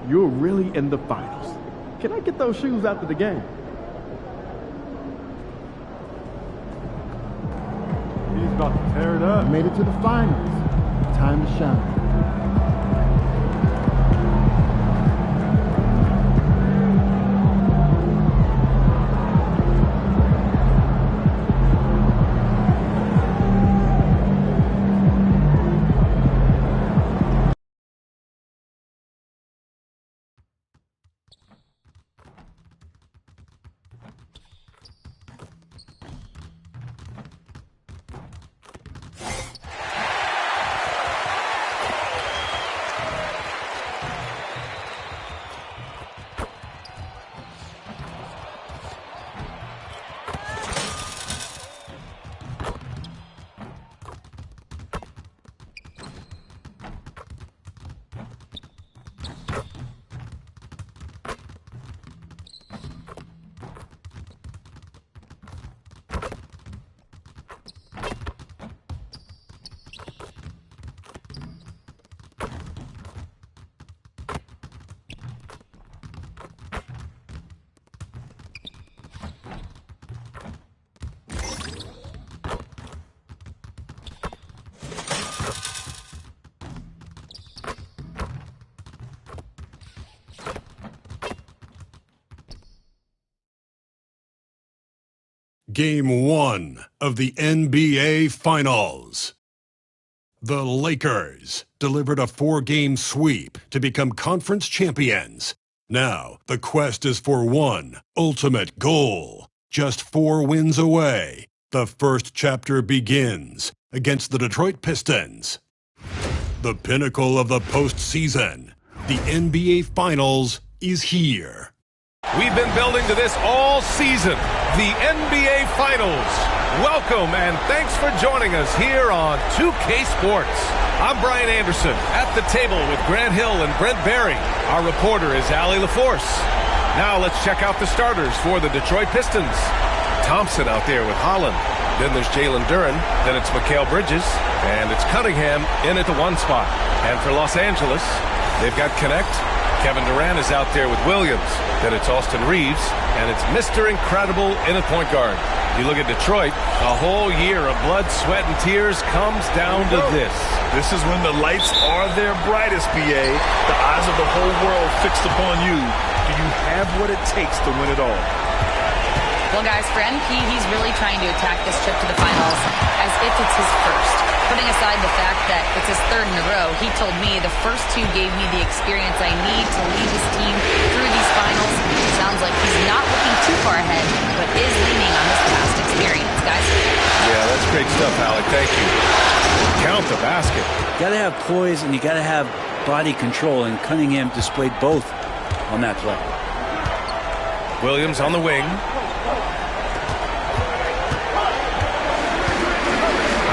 you're really in the finals. Can I get those shoes after the game? He's about to tear it up. We made it to the finals. Time to shine. Game 1 of the NBA Finals. The Lakers delivered a 4-game sweep to become conference champions. Now, the quest is for one ultimate goal. Just 4 wins away. The first chapter begins against the Detroit Pistons. The pinnacle of the postseason, the NBA Finals, is here. We've been building to this all season, the NBA Finals. Welcome and thanks for joining us here on 2K Sports. I'm Brian Anderson, at the table with Grant Hill and Brent Barry. Our reporter is Allie LaForce. Now let's check out the starters for the Detroit Pistons. Thompson out there with Holland. Then there's Jalen Duren. Then it's Mikal Bridges. And it's Cunningham in at the 1 spot. And for Los Angeles, they've got Connect. Kevin Durant is out there with Williams. Then it's Austin Reeves, and it's Mr. Incredible in at point guard. You look at Detroit, a whole year of blood, sweat, and tears comes down to this. This is when the lights are their brightest, BA. The eyes of the whole world fixed upon you. Do you have what it takes to win it all? Well, guys, for NP, he's really trying to attack this trip to the finals as if it's his first. Putting aside the fact that it's his 3rd in a row, he told me the first 2 gave me the experience I need to lead his team through these finals. Sounds like he's not looking too far ahead, but is leaning on his past experience, guys. Yeah, that's great stuff, Alec. Thank you. Count the basket. You got to have poise and you got to have body control, and Cunningham displayed both on that play. Williams on the wing.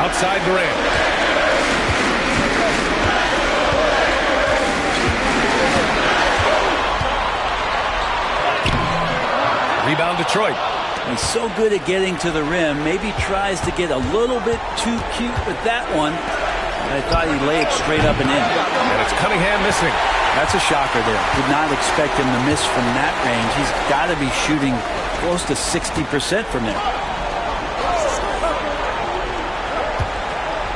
Outside Durant. Rebound Detroit. He's so good at getting to the rim. Maybe tries to get a little bit too cute with that one. I thought he'd lay it straight up and in. And it's Cunningham missing. That's a shocker there. Did not expect him to miss from that range. He's got to be shooting close to 60% from there.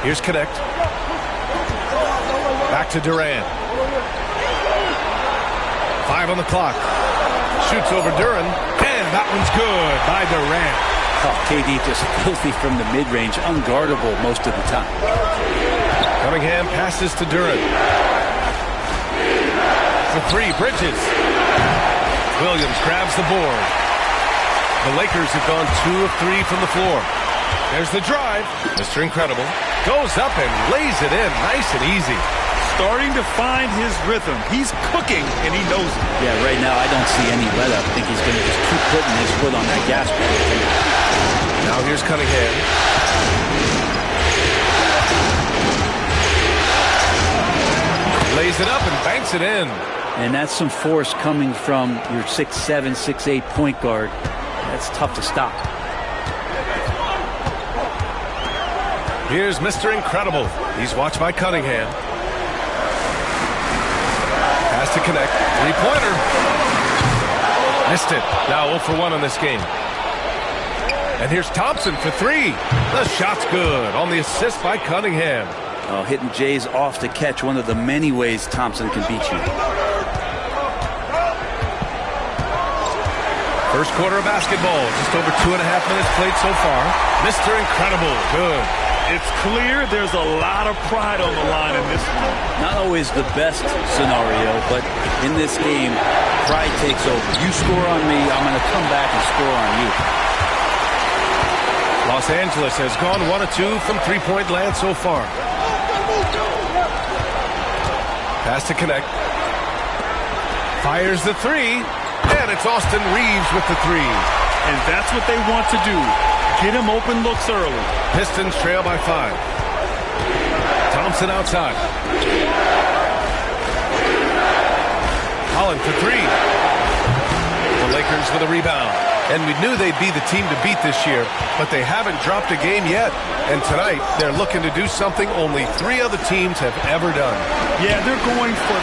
Here's Connect. Back to Durant. 5 on the clock. Shoots over Duren. And that one's good by Durant. Oh, KD just filthy from the mid-range. Unguardable most of the time. Cunningham passes to Duren. For 3, Bridges. Williams grabs the board. The Lakers have gone 2 of 3 from the floor. There's the drive. Mr. Incredible goes up and lays it in nice and easy. Starting to find his rhythm. He's cooking, and he knows it. Yeah, right now I don't see any let up. I think he's going to just keep putting his foot on that gas pedal. Now here's Cunningham. Lays it up and banks it in. And that's some force coming from your 6'7", 6'8" point guard. That's tough to stop. Here's Mr. Incredible. He's watched by Cunningham. Pass to connect. Three-pointer. Missed it. Now 0 for 1 in this game. And here's Thompson for 3. The shot's good on the assist by Cunningham. Oh, hitting Jays off to catch, one of the many ways Thompson can beat you. First quarter of basketball. Just over 2.5 minutes played so far. Mr. Incredible. Good. It's clear there's a lot of pride on the line in this one. Not always the best scenario, but in this game, pride takes over. You score on me, I'm going to come back and score on you. Los Angeles has gone 1 of 2 from three-point land so far. Pass to connect. Fires the 3. And it's Austin Reeves with the 3. And that's what they want to do. Get him open looks early. Pistons trail by 5. Thompson outside. Holland for 3. The Lakers with a rebound. And we knew they'd be the team to beat this year, but they haven't dropped a game yet. And tonight, they're looking to do something only 3 other teams have ever done. Yeah, they're going for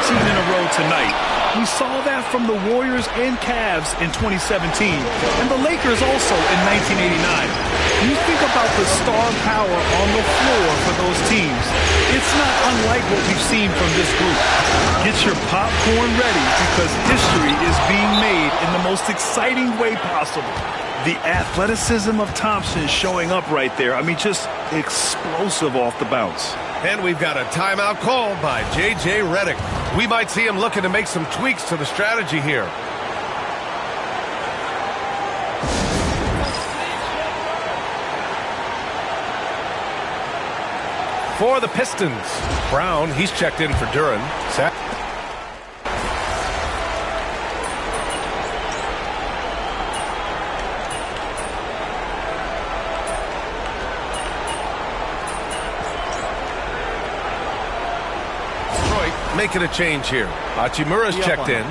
13 in a row tonight. We saw that from the Warriors and Cavs in 2017, and the Lakers also in 1989. You think about the star power on the floor for those teams. It's not unlike what we've seen from this group. Get your popcorn ready because history is being made in the most exciting way possible. The athleticism of Thompson showing up right there. I mean, just explosive off the bounce. And we've got a timeout called by J.J. Redick. We might see him looking to make some tweaks to the strategy here. For the Pistons, Brown, he's checked in for Duren. Making a change here. Hachimura's checked in.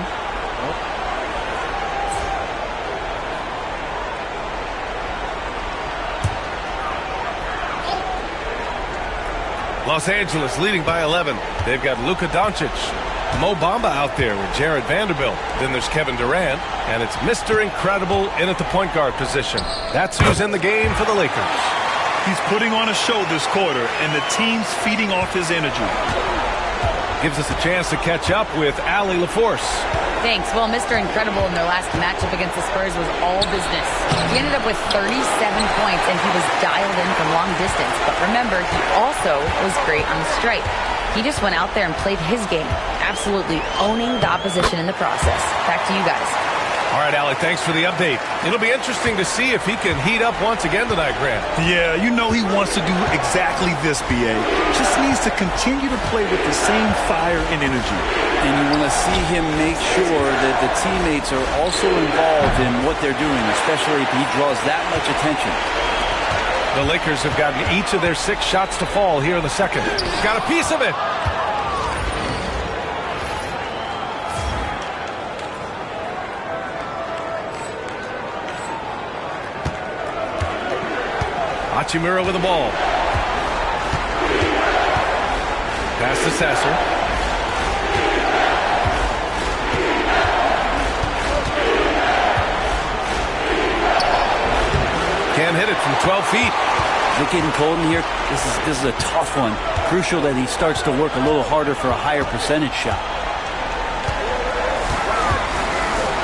Los Angeles leading by 11. They've got Luka Doncic. Mo Bamba out there with Jared Vanderbilt. Then there's Kevin Durant. And it's Mr. Incredible in at the point guard position. That's who's in the game for the Lakers. He's putting on a show this quarter, and the team's feeding off his energy. Gives us a chance to catch up with Allie LaForce. Thanks. Well, Mr. Incredible in their last matchup against the Spurs was all business. He ended up with 37 points, and he was dialed in from long distance. But remember, he also was great on the stripe. He just went out there and played his game, absolutely owning the opposition in the process. Back to you guys. All right, Allie, thanks for the update. It'll be interesting to see if he can heat up once again tonight, Grant. Yeah, you know he wants to do exactly this, B.A. Just needs to continue to play with the same fire and energy. And you want to see him make sure that the teammates are also involved in what they're doing, especially if he draws that much attention. The Lakers have gotten each of their 6 shots to fall here in the second. Got a piece of it. Hachimura with the ball. Pass to Sasser. Can't hit it from 12 feet. Is it getting cold in here? This is a tough one. Crucial that he starts to work a little harder for a higher percentage shot.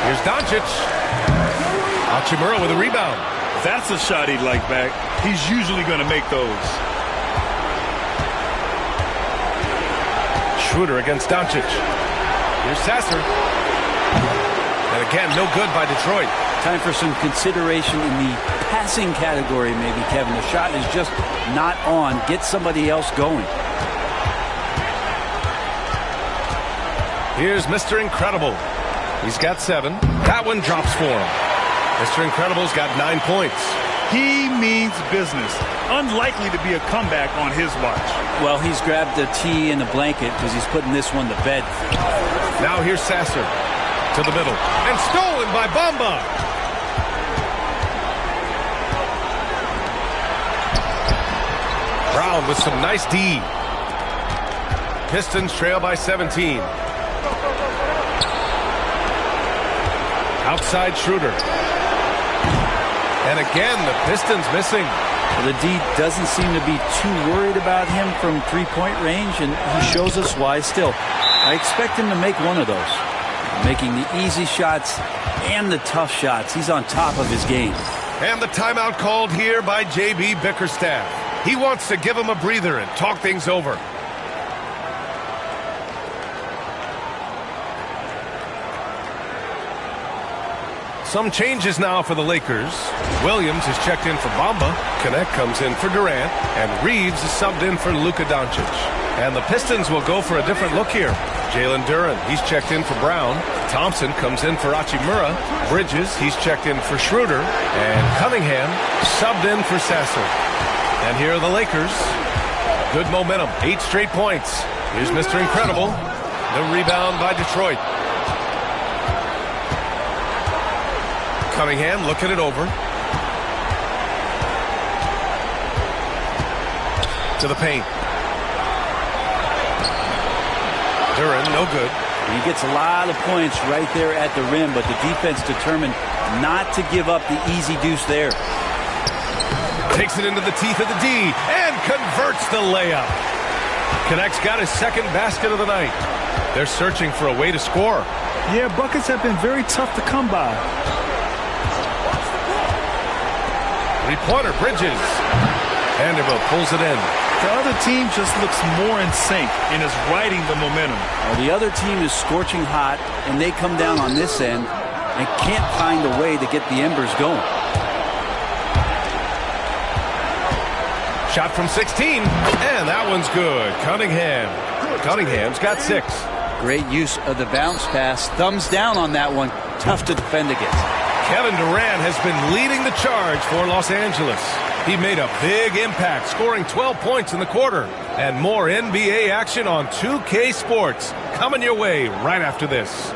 Here's Doncic. Hachimura with a rebound. That's a shot he'd like back. He's usually going to make those. Schroeder against Doncic. Here's Sasser. And again, no good by Detroit. Time for some consideration in the passing category, maybe, Kevin. The shot is just not on. Get somebody else going. Here's Mr. Incredible. He's got 7. That one drops for him. Mr. Incredible's got 9 points. He means business. Unlikely to be a comeback on his watch. Well, he's grabbed the tee and the blanket because he's putting this one to bed. Now here's Sasser to the middle. And stolen by Bamba. Brown with some nice D. Pistons trail by 17. Outside Schroeder. And again, the Pistons missing. The D doesn't seem to be too worried about him from three-point range, and he shows us why still. I expect him to make one of those. Making the easy shots and the tough shots. He's on top of his game. And the timeout called here by J.B. Bickerstaff. He wants to give him a breather and talk things over. Some changes now for the Lakers. Williams is checked in for Bamba. Connect comes in for Durant. And Reeves is subbed in for Luka Doncic. And the Pistons will go for a different look here. Jalen Duren, he's checked in for Brown. Thompson comes in for Hachimura. Bridges, he's checked in for Schroeder. And Cunningham subbed in for Sasser. And here are the Lakers. Good momentum, 8 straight points. Here's Mr. Incredible. The rebound by Detroit. Cunningham looking it over. To the paint. Duren, no good. He gets a lot of points right there at the rim, but the defense determined not to give up the easy deuce there. Takes it into the teeth of the D and converts the layup. Connect's got his second basket of the night. They're searching for a way to score. Yeah, buckets have been very tough to come by. Three-pointer, Bridges. Vanderbilt pulls it in. The other team just looks more in sync and is riding the momentum. Well, the other team is scorching hot, and they come down on this end and can't find a way to get the embers going. Shot from 16, and that one's good. Cunningham's got 6. Great use of the bounce pass. Thumbs down on that one. Tough to defend against. Kevin Durant has been leading the charge for Los Angeles. He made a big impact, scoring 12 points in the quarter. And more NBA action on 2K Sports coming your way right after this.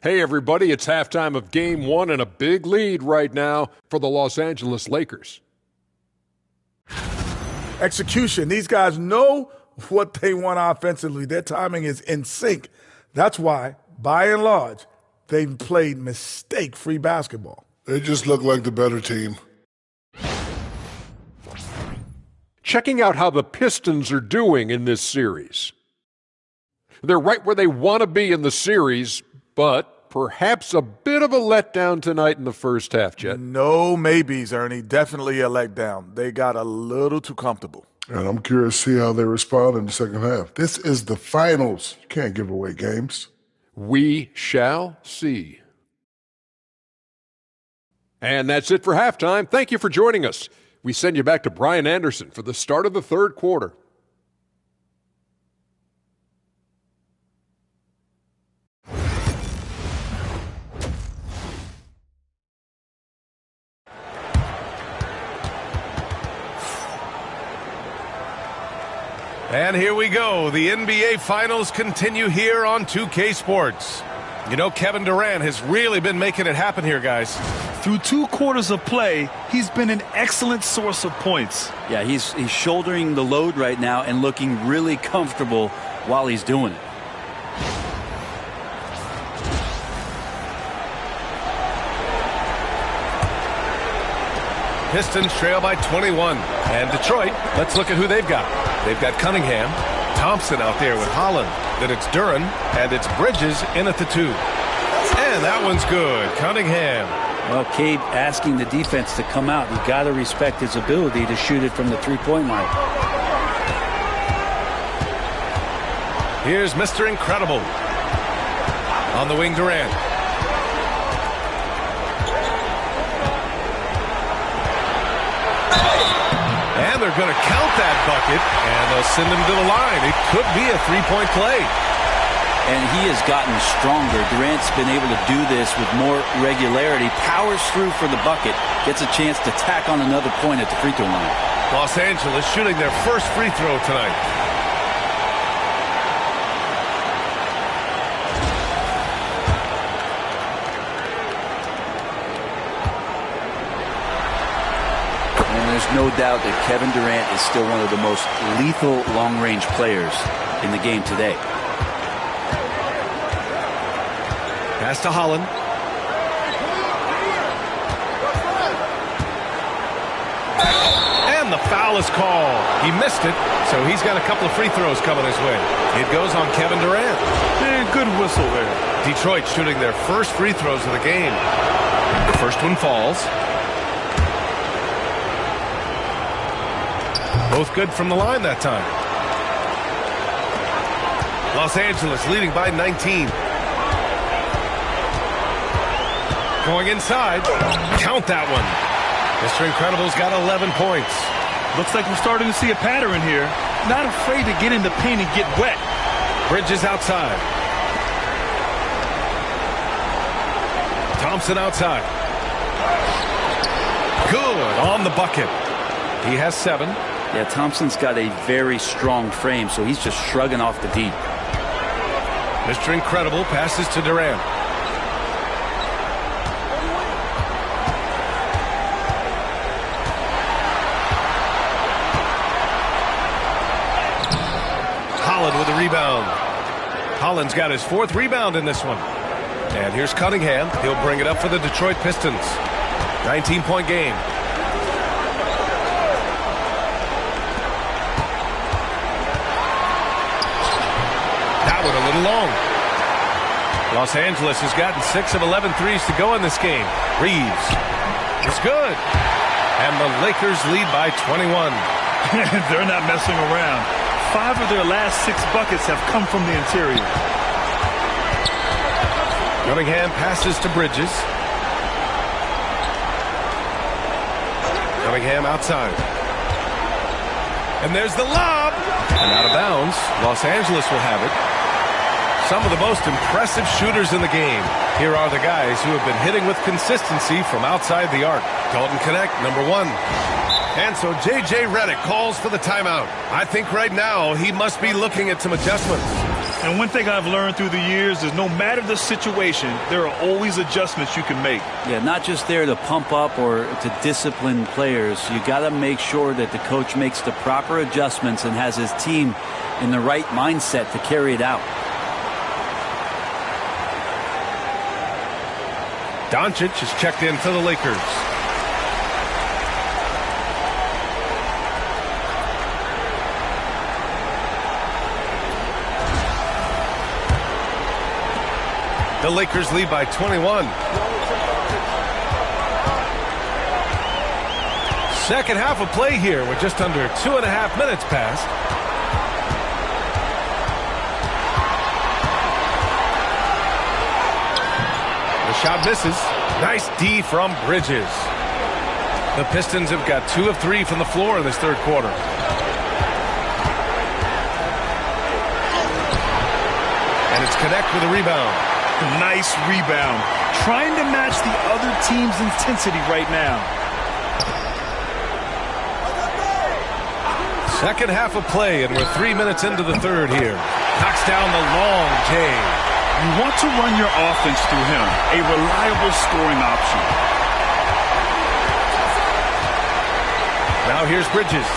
Hey, everybody, it's halftime of Game 1 and a big lead right now for the Los Angeles Lakers. Execution. These guys know what they want offensively. Their timing is in sync. That's why, by and large, they've played mistake-free basketball. They just look like the better team. Checking out how the Pistons are doing in this series. They're right where they want to be in the series, but perhaps a bit of a letdown tonight in the first half, Jet. No maybes, Ernie. Definitely a letdown. They got a little too comfortable. And I'm curious to see how they respond in the second half. This is the finals. You can't give away games. We shall see. And that's it for halftime. Thank you for joining us. We send you back to Brian Anderson for the start of the third quarter. And here we go. The NBA Finals continue here on 2K Sports. You know, Kevin Durant has really been making it happen here, guys. Through 2 quarters of play, he's been an excellent source of points. Yeah, he's shouldering the load right now and looking really comfortable while he's doing it. Pistons trail by 21. And Detroit, let's look at who they've got. They've got Cunningham, Thompson out there with Holland. Then it's Duren, and it's Bridges in at the 2. And that one's good. Cunningham. Well, Cade asking the defense to come out. You've got to respect his ability to shoot it from the three-point line. Here's Mr. Incredible. On the wing, Durant. And they're going to count that bucket, and they'll send him to the line. It could be a three-point play. And he has gotten stronger. Durant's been able to do this with more regularity. Powers through for the bucket. Gets a chance to tack on another point at the free throw line. Los Angeles shooting their first free throw tonight. no doubt that Kevin Durant is still one of the most lethal long-range players in the game today. Pass to Holland. And the foul is called. He missed it, so he's got a couple of free throws coming his way. It goes on Kevin Durant. And good whistle there. Detroit shooting their first free throws of the game. The first one falls. Both good from the line that time. Los Angeles leading by 19. Going inside. Count that one. Mr. Incredible's got 11 points. Looks like we're starting to see a pattern here. Not afraid to get in the paint and get wet. Bridges outside. Thompson outside. Good on the bucket. He has 7. Yeah, Thompson's got a very strong frame, so he's just shrugging off the deep. Mr. Incredible passes to Durant. Holland with the rebound. Holland's got his 4th rebound in this one. And here's Cunningham. He'll bring it up for the Detroit Pistons. 19-point game. That one a little long. Los Angeles has gotten 6 of 11 threes to go in this game. Reeves. It's good. And the Lakers lead by 21. They're not messing around. 5 of their last 6 buckets have come from the interior. Cunningham passes to Bridges. Cunningham outside. And there's the lob. And out of bounds. Los Angeles will have it. Some of the most impressive shooters in the game. Here are the guys who have been hitting with consistency from outside the arc. Dalton Knecht, number 1. And so J.J. Redick calls for the timeout. I think right now he must be looking at some adjustments. And one thing I've learned through the years is no matter the situation, there are always adjustments you can make. Yeah, not just there to pump up or to discipline players. You got to make sure that the coach makes the proper adjustments and has his team in the right mindset to carry it out. Doncic is checked in for the Lakers. The Lakers lead by 21. Second half of play here with just under 2.5 minutes passed. The shot misses. Nice D from Bridges. The Pistons have got 2 of 3 from the floor in this third quarter. And it's Knecht with a rebound. Nice rebound. Trying to match the other team's intensity right now. Second half of play, and we're 3 minutes into the third here. Knocks down the long J. You want to run your offense through him. A reliable scoring option. Now here's Bridges.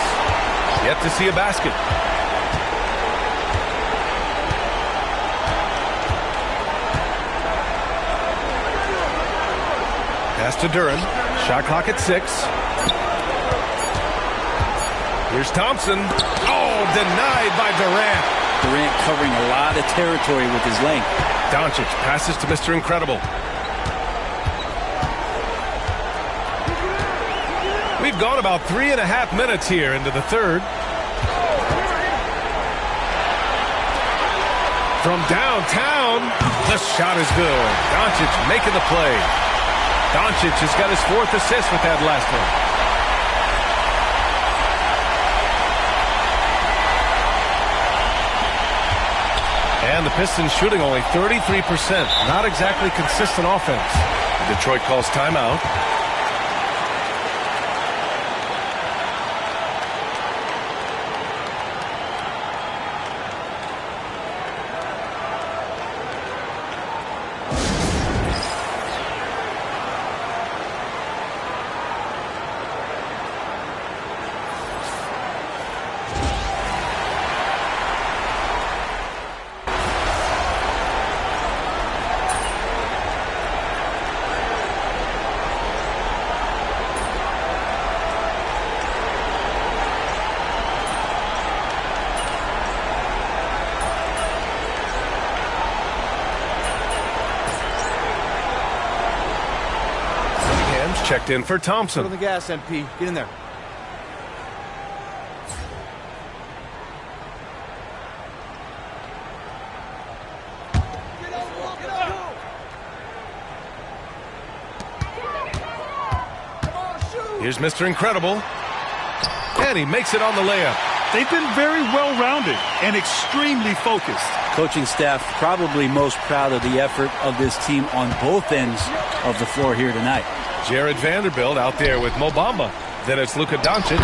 Yet to see a basket. Pass to Duren. Shot clock at 6. Here's Thompson. Oh, denied by Durant. Durant covering a lot of territory with his length. Doncic passes to Mr. Incredible. We've gone about 3.5 minutes here into the third. From downtown, the shot is good. Doncic making the play. Doncic has got his 4th assist with that last one. And the Pistons shooting only 33%. Not exactly consistent offense. Detroit calls timeout. checked in for Thompson. Put on the gas, MP. Get in there. Here's Mr. Incredible. And he makes it on the layup. They've been very well-rounded and extremely focused. Coaching staff probably most proud of the effort of this team on both ends of the floor here tonight. Jared Vanderbilt out there with Mo Bamba. Then it's Luka Doncic.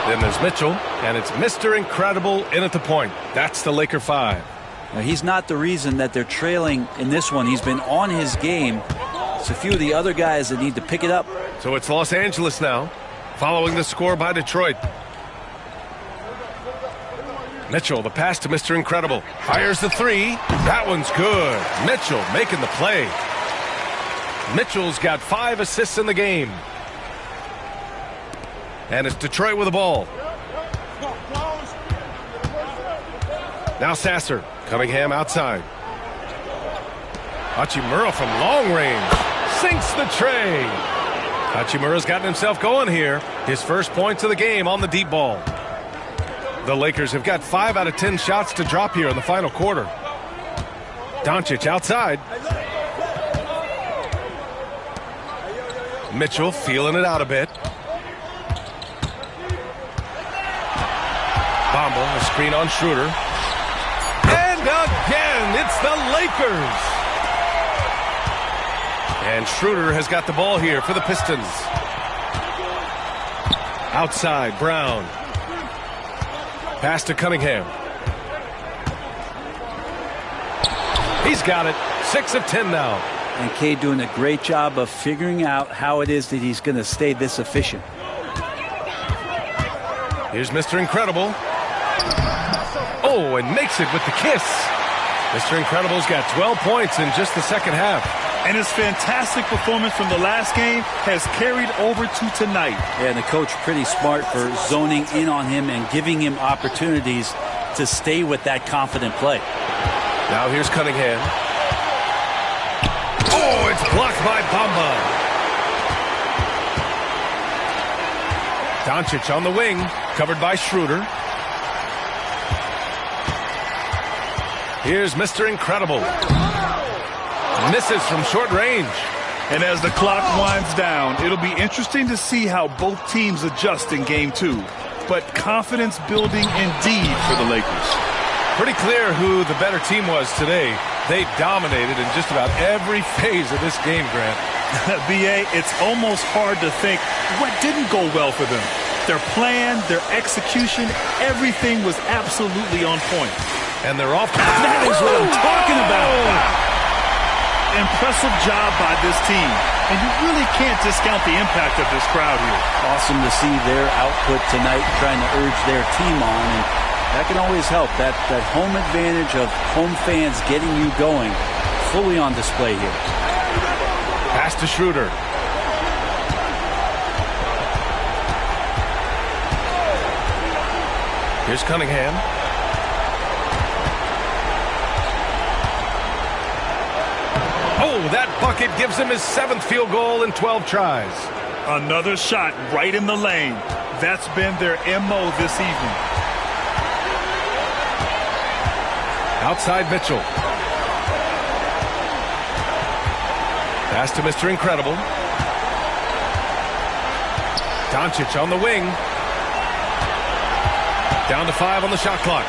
Then there's Mitchell. And it's Mr. Incredible in at the point. That's the Laker 5. Now, he's not the reason that they're trailing in this one. He's been on his game. It's a few of the other guys that need to pick it up. So it's Los Angeles now, following the score by Detroit. Mitchell, the pass to Mr. Incredible. Fires the three. That one's good. Mitchell making the play. Mitchell's got 5 assists in the game. And it's Detroit with the ball. Now Sasser. Cunningham outside. Hachimura from long range. Sinks the tray. Hachimura's gotten himself going here. His first points of the game on the deep ball. The Lakers have got 5 out of 10 shots to drop here in the final quarter. Doncic outside. Mitchell feeling it out a bit. Bamba, a screen on Schroeder. And again, it's the Lakers. And Schroeder has got the ball here for the Pistons. Outside, Brown. Pass to Cunningham. He's got it. 6 of 10 now. And Cade doing a great job of figuring out how it is that he's going to stay this efficient. Here's Mr. Incredible. Oh, and makes it with the kiss. Mr. Incredible's got 12 points in just the second half. And his fantastic performance from the last game has carried over to tonight. Yeah, and the coach pretty smart for zoning in on him and giving him opportunities to stay with that confident play. Now here's Cunningham. Oh, it's blocked by Bamba. Doncic on the wing, covered by Schroeder. Here's Mr. Incredible. Misses from short range. And as the clock winds down, it'll be interesting to see how both teams adjust in Game 2. But confidence building indeed for the Lakers. Pretty clear who the better team was today. They dominated in just about every phase of this game, Grant. B.A., it's almost hard to think what didn't go well for them. Their plan, their execution, everything was absolutely on point. And they're off. That is what I'm talking about. Impressive job by this team. And you really can't discount the impact of this crowd here. Awesome to see their output tonight, trying to urge their team on. And that can always help. That home advantage of home fans getting you going, fully on display here. Pass to Schroeder. Here's Cunningham. Oh, that bucket gives him his 7th field goal in 12 tries. Another shot right in the lane. That's been their MO this evening. Outside Mitchell. Pass to Mr. Incredible. Doncic on the wing. Down to 5 on the shot clock.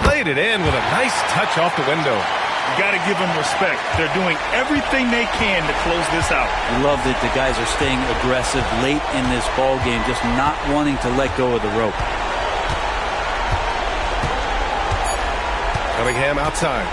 Laid it in with a nice touch off the window. You got to give them respect. They're doing everything they can to close this out. I love that the guys are staying aggressive late in this ball game, just not wanting to let go of the rope. Cunningham outside.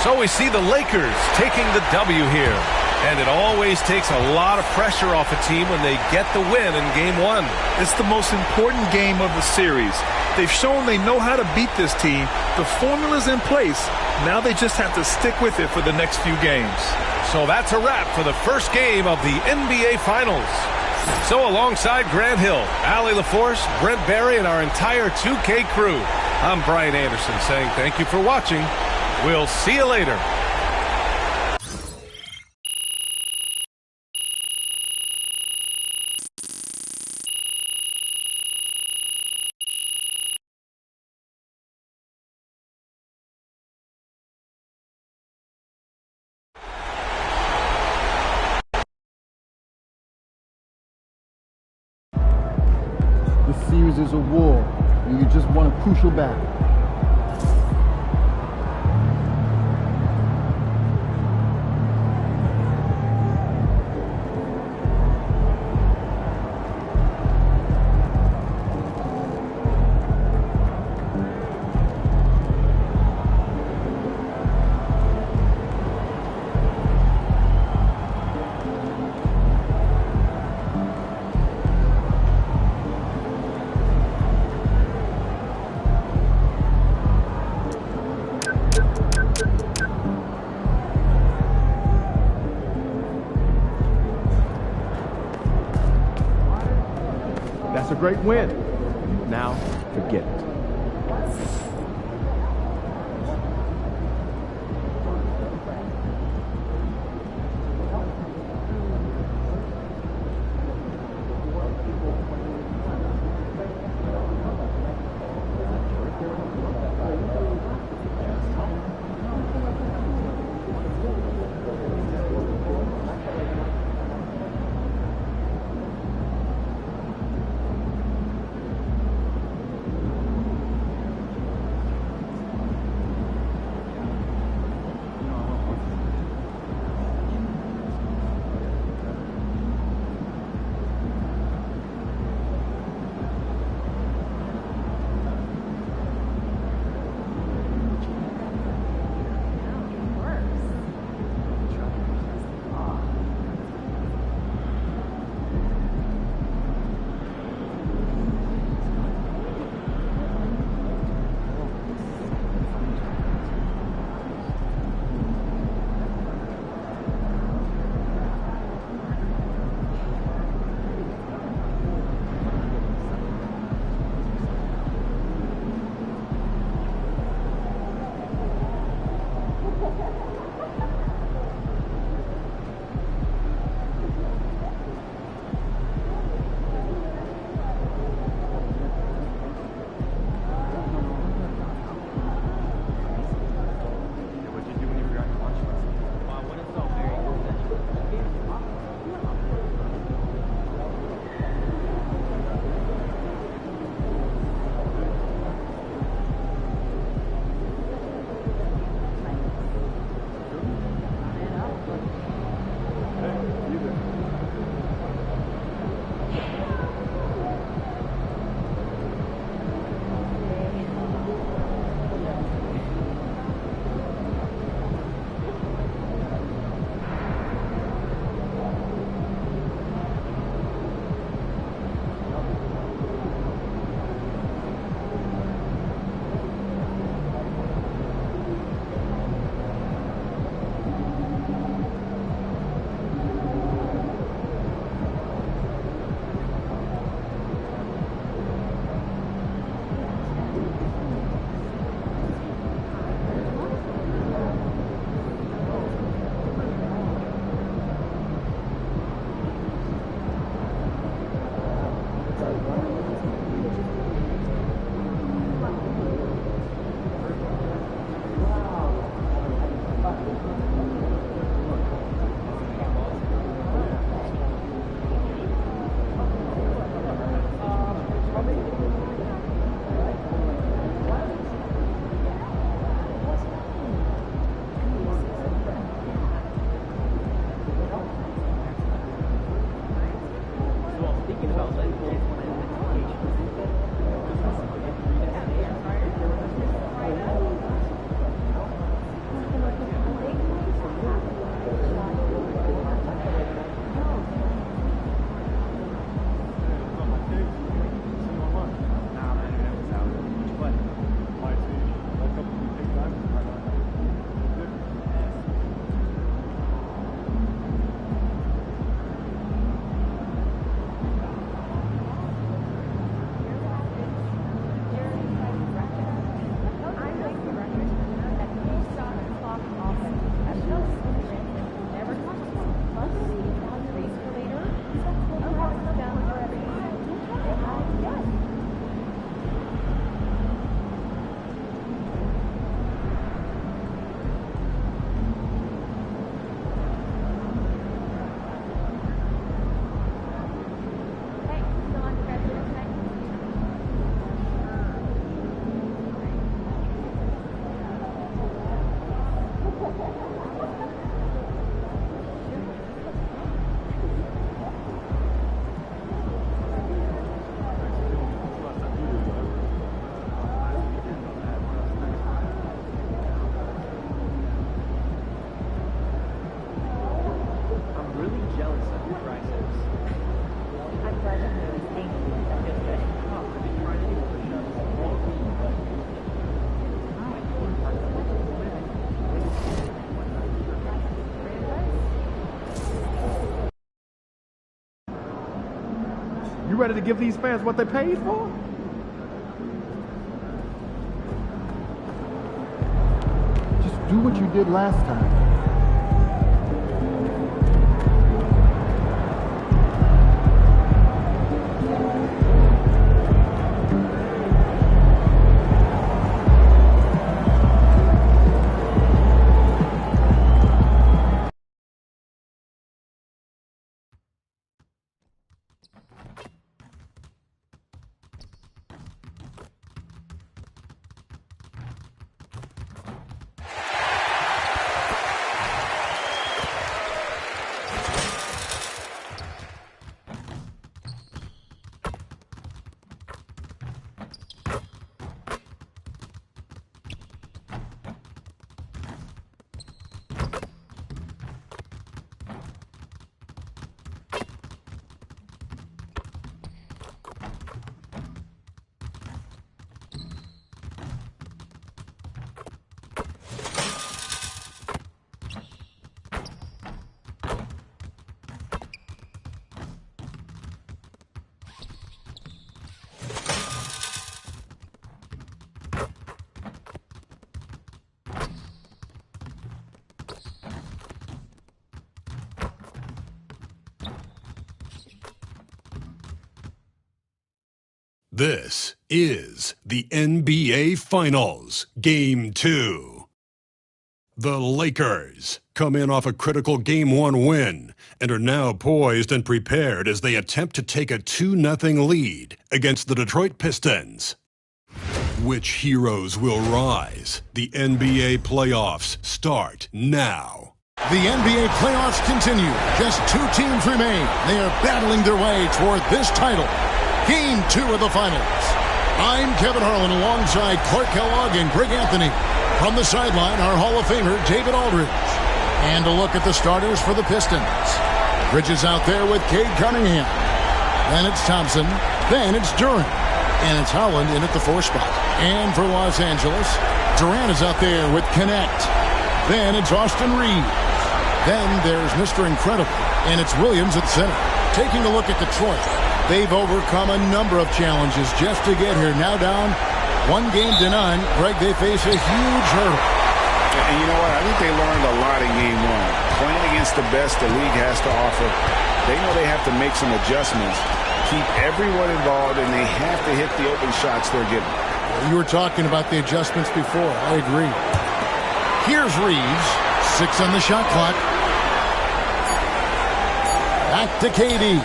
So we see the Lakers taking the W here. And it always takes a lot of pressure off a team when they get the win in Game 1. It's the most important game of the series. They've shown they know how to beat this team. The formula's in place. Now they just have to stick with it for the next few games. So that's a wrap for the first game of the NBA Finals. So alongside Grant Hill, Allie LaForce, Brent Barry, and our entire 2K crew, I'm Brian Anderson saying thank you for watching. We'll see you later. series is a war, and you just won a crucial battle. That's a great win. Now, forget it. ready to give these fans what they paid for? Just do what you did last time. This is the NBA Finals, Game 2. The Lakers come in off a critical Game 1 win and are now poised and prepared as they attempt to take a 2-0 lead against the Detroit Pistons. Which heroes will rise? The NBA playoffs start now. The NBA playoffs continue. Just 2 teams remain. They are battling their way toward this title. Game 2 of the Finals. I'm Kevin Harlan alongside Clark Kellogg and Greg Anthony. From the sideline, our Hall of Famer, David Aldridge. And a look at the starters for the Pistons. Bridges out there with Cade Cunningham. Then it's Thompson. Then it's Durant. And it's Holland in at the 4 spot. And for Los Angeles, Durant is out there with Connect. Then it's Austin Reeves. Then there's Mr. Incredible. And it's Williams at center. Taking a look at Detroit. They've overcome a number of challenges just to get here. Now down 1-0. Greg, they face a huge hurdle. And you know what? I think they learned a lot in Game 1. Playing against the best the league has to offer, they know they have to make some adjustments, keep everyone involved, and they have to hit the open shots they're getting. You were talking about the adjustments before. I agree. Here's Reeves. 6 on the shot clock. Back to KD.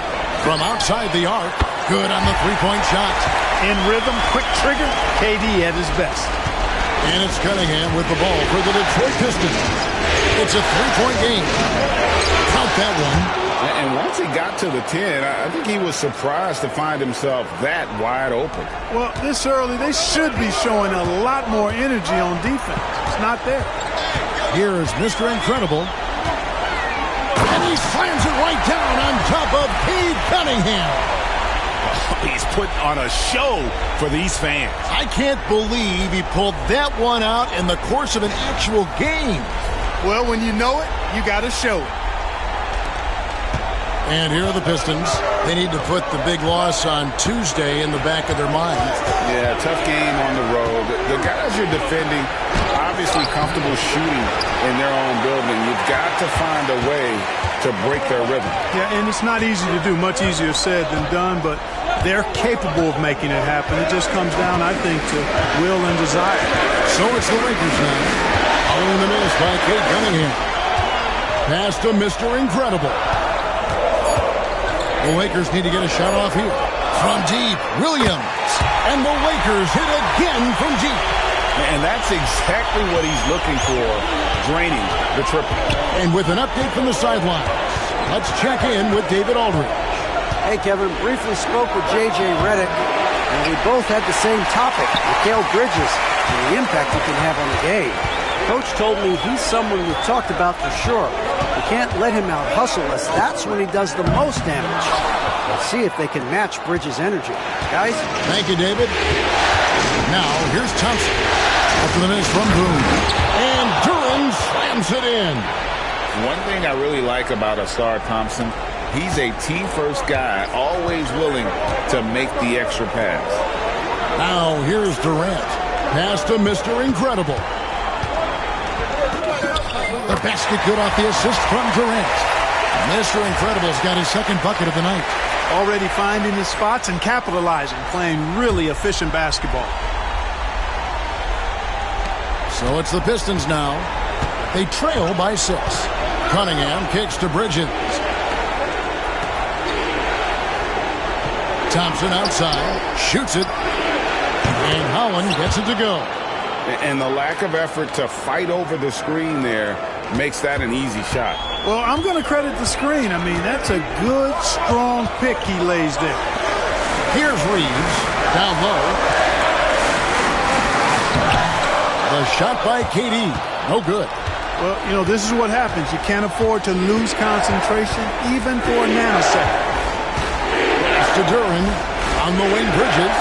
From outside the arc, good on the three-point shot. In rhythm, quick trigger, KD at his best. And it's Cunningham with the ball for the Detroit Pistons. It's a 3-point game. Count that one. And once he got to the 10, I think he was surprised to find himself that wide open. Well, this early, they should be showing a lot more energy on defense. It's not there. Here is Mr. Incredible. And he slams it right down on top of Cade Cunningham. He's putting on a show for these fans. I can't believe he pulled that one out in the course of an actual game. Well, when you know it, you got to show it. And here are the Pistons. They need to put the big loss on Tuesday in the back of their minds. Yeah, tough game on the road. The guys you're defending, obviously comfortable shooting in their own building. You've got to find a way to break their rhythm. Yeah, and it's not easy to do. Much easier said than done, but they're capable of making it happen. It just comes down, I think, to will and desire. So it's the Lakers now. Following the miss by Cade Cunningham. Pass to Mr. Incredible. The Lakers need to get a shot off here. From deep, Williams. And the Lakers hit again from deep. And that's exactly what he's looking for, draining the triple. And with an update from the sidelines, let's check in with David Aldridge. Hey, Kevin, briefly spoke with J.J. Redick, and we both had the same topic, Mikal Bridges, and the impact he can have on the game. Coach told me he's someone we've talked about for sure. We can't let him out-hustle us. That's when he does the most damage. Let's see if they can match Bridges' energy. Guys? Thank you, David. Now, here's Thompson. After the miss from Boone. And Durant slams it in. One thing I really like about Ausar Thompson, He's a team-first guy, always willing to make the extra pass. Now here's Durant. Pass to Mr. Incredible. The basket good off the assist from Durant. Mr. Incredible's got his second bucket of the night. Already finding his spots and capitalizing, playing really efficient basketball. So it's the Pistons now. They trail by 6. Cunningham kicks to Bridges. Thompson outside, shoots it, and Holland gets it to go. And the lack of effort to fight over the screen there makes that an easy shot. Well, I'm going to credit the screen. I mean, that's a good, strong pick he lays there. Here's Reeves, down low. The shot by KD, no good. Well, you know, this is what happens. You can't afford to lose concentration, even for a nanosecond. Pass to Duran, on the wing, Bridges.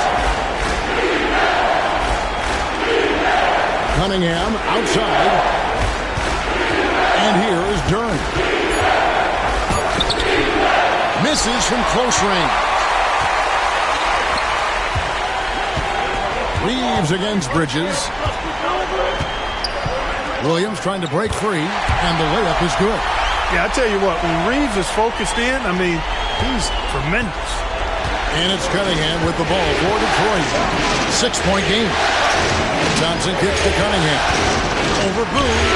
Cunningham outside. And here is Duran. Misses from close range. Reeves against Bridges. Williams trying to break free, and the layup is good. Yeah, I tell you what, when Reeves is focused in, I mean, he's tremendous. And it's Cunningham with the ball for Detroit. 6-point game. Johnson kicks to Cunningham. Over Boone.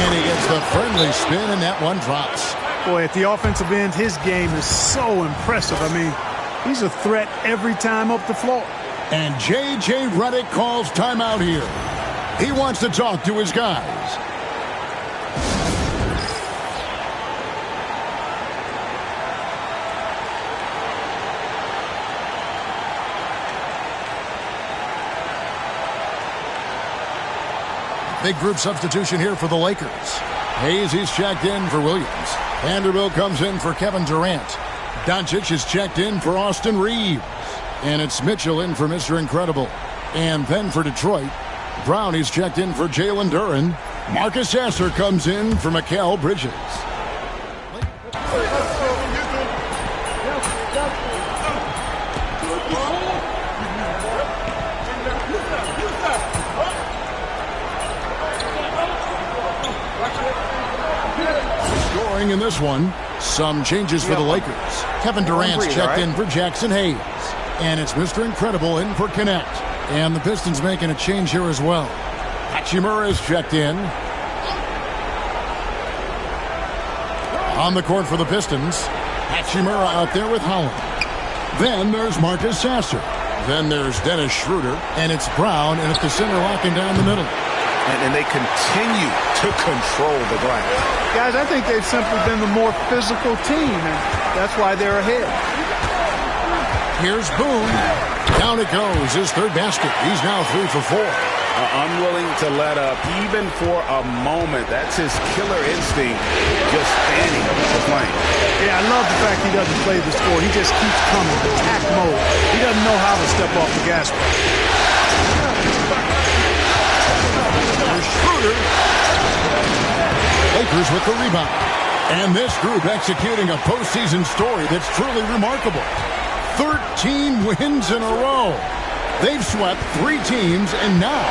And he gets the friendly spin, and that one drops. Boy, at the offensive end, his game is so impressive. I mean, he's a threat every time up the floor. And J.J. Redick calls timeout here. He wants to talk to his guys. Big group substitution here for the Lakers. Hayes is checked in for Williams. Vanderbilt comes in for Kevin Durant. Doncic is checked in for Austin Reeves. And it's Mitchell in for Mr. Incredible. And then for Detroit, Brown is checked in for Jalen Duran. Marcus Sasser comes in for Mikal Bridges. Scoring in this one, some changes for the Lakers. Kevin Durant's checked in for Jackson Hayes. And it's Mr. Incredible in for Connect. And the Pistons making a change here as well. Hachimura is checked in. On the court for the Pistons, Hachimura out there with Holland. Then there's Marcus Sasser. Then there's Dennis Schroeder. And it's Brown and at the center locking down the middle. And they continue to control the glass. Guys, I think they've simply been the more physical team, and that's why they're ahead. Here's Boone. Down it goes. His third basket. He's now 3 for 4. Unwilling to let up even for a moment. That's his killer instinct, just standing the plane. Yeah, I love the fact he doesn't play the score. He just keeps coming, attack mode. He doesn't know how to step off the gas pedal. Schroeder. Lakers with the rebound. And this group executing a postseason story that's truly remarkable. 13 wins in a row. They've swept 3 teams and now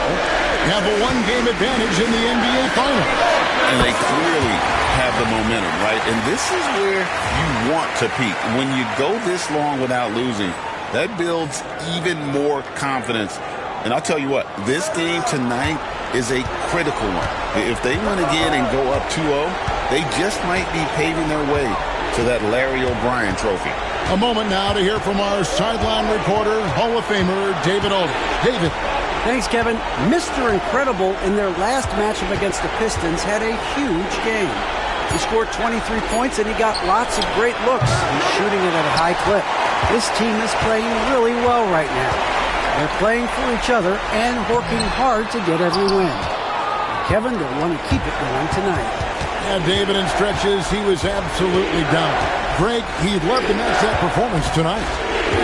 have a 1-game advantage in the NBA Finals. And they clearly have the momentum, right? And this is where you want to peak. When you go this long without losing, that builds even more confidence. And I'll tell you what, this game tonight is a critical one. If they win again and go up 2-0, they just might be paving their way to that Larry O'Brien trophy. A moment now to hear from our sideline reporter, Hall of Famer David Aldridge. David. Thanks, Kevin. Mr. Incredible in their last matchup against the Pistons had a huge game. He scored 23 points and he got lots of great looks. He's shooting it at a high clip. This team is playing really well right now. They're playing for each other and working hard to get every win. Kevin, they'll want to keep it going tonight. Yeah, David, in stretches, he was absolutely down. Greg, he'd love to match that performance tonight.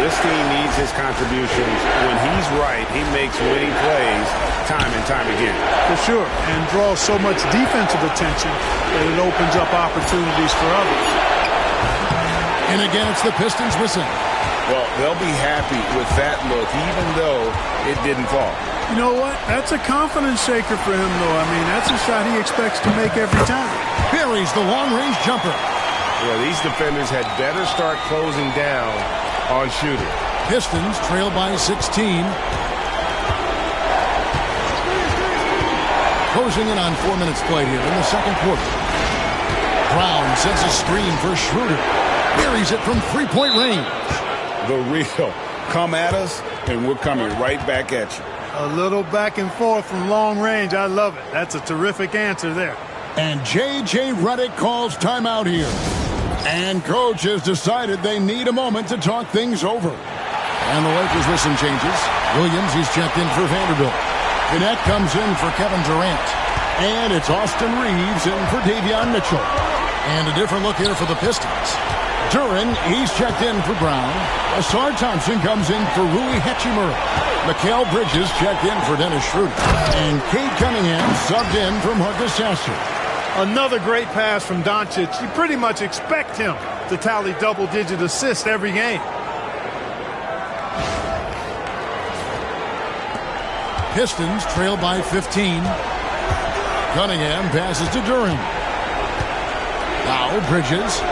This team needs his contributions. When he's right, he makes winning plays time and time again. For sure, and draws so much defensive attention that it opens up opportunities for others. And again, it's the Pistons missing. Well, they'll be happy with that look, even though it didn't fall. You know what? That's a confidence shaker for him, though. I mean, that's a shot he expects to make every time. Buries the long-range jumper. Yeah, these defenders had better start closing down on shooting. Pistons trail by 16. Closing in on 4 minutes played here in the second quarter. Brown sends a screen for Schroeder. Buries it from three-point range. The real come at us, and we're coming right back at you. A little back and forth from long range. I love it. That's a terrific answer there. And J.J. Redick calls timeout here. And coach has decided they need a moment to talk things over. And the Lakers with some changes. Williams, he's checked in for Vanderbilt. Gannett comes in for Kevin Durant. And it's Austin Reeves in for Davion Mitchell. And a different look here for the Pistons. Duren, he's checked in for Brown. Asar Thompson comes in for Rui Hachimura. Mikal Bridges checked in for Dennis Schroeder. And Cade Cunningham subbed in for Marcus Sasser. Another great pass from Doncic. You pretty much expect him to tally double-digit assists every game. Pistons trail by 15. Cunningham passes to Duren. Now Bridges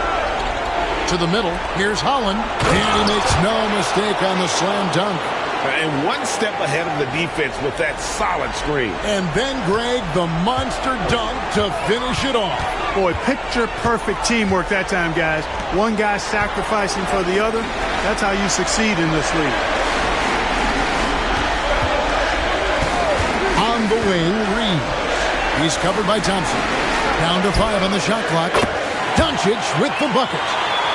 to the middle. Here's Holland. And he makes no mistake on the slam dunk. And one step ahead of the defense with that solid screen. And then, Greg, the monster dunk to finish it off. Boy, picture-perfect teamwork that time, guys. One guy sacrificing for the other. That's how you succeed in this league. On the wing, Reeves. He's covered by Thompson. Down to 5 on the shot clock. Doncic with the bucket.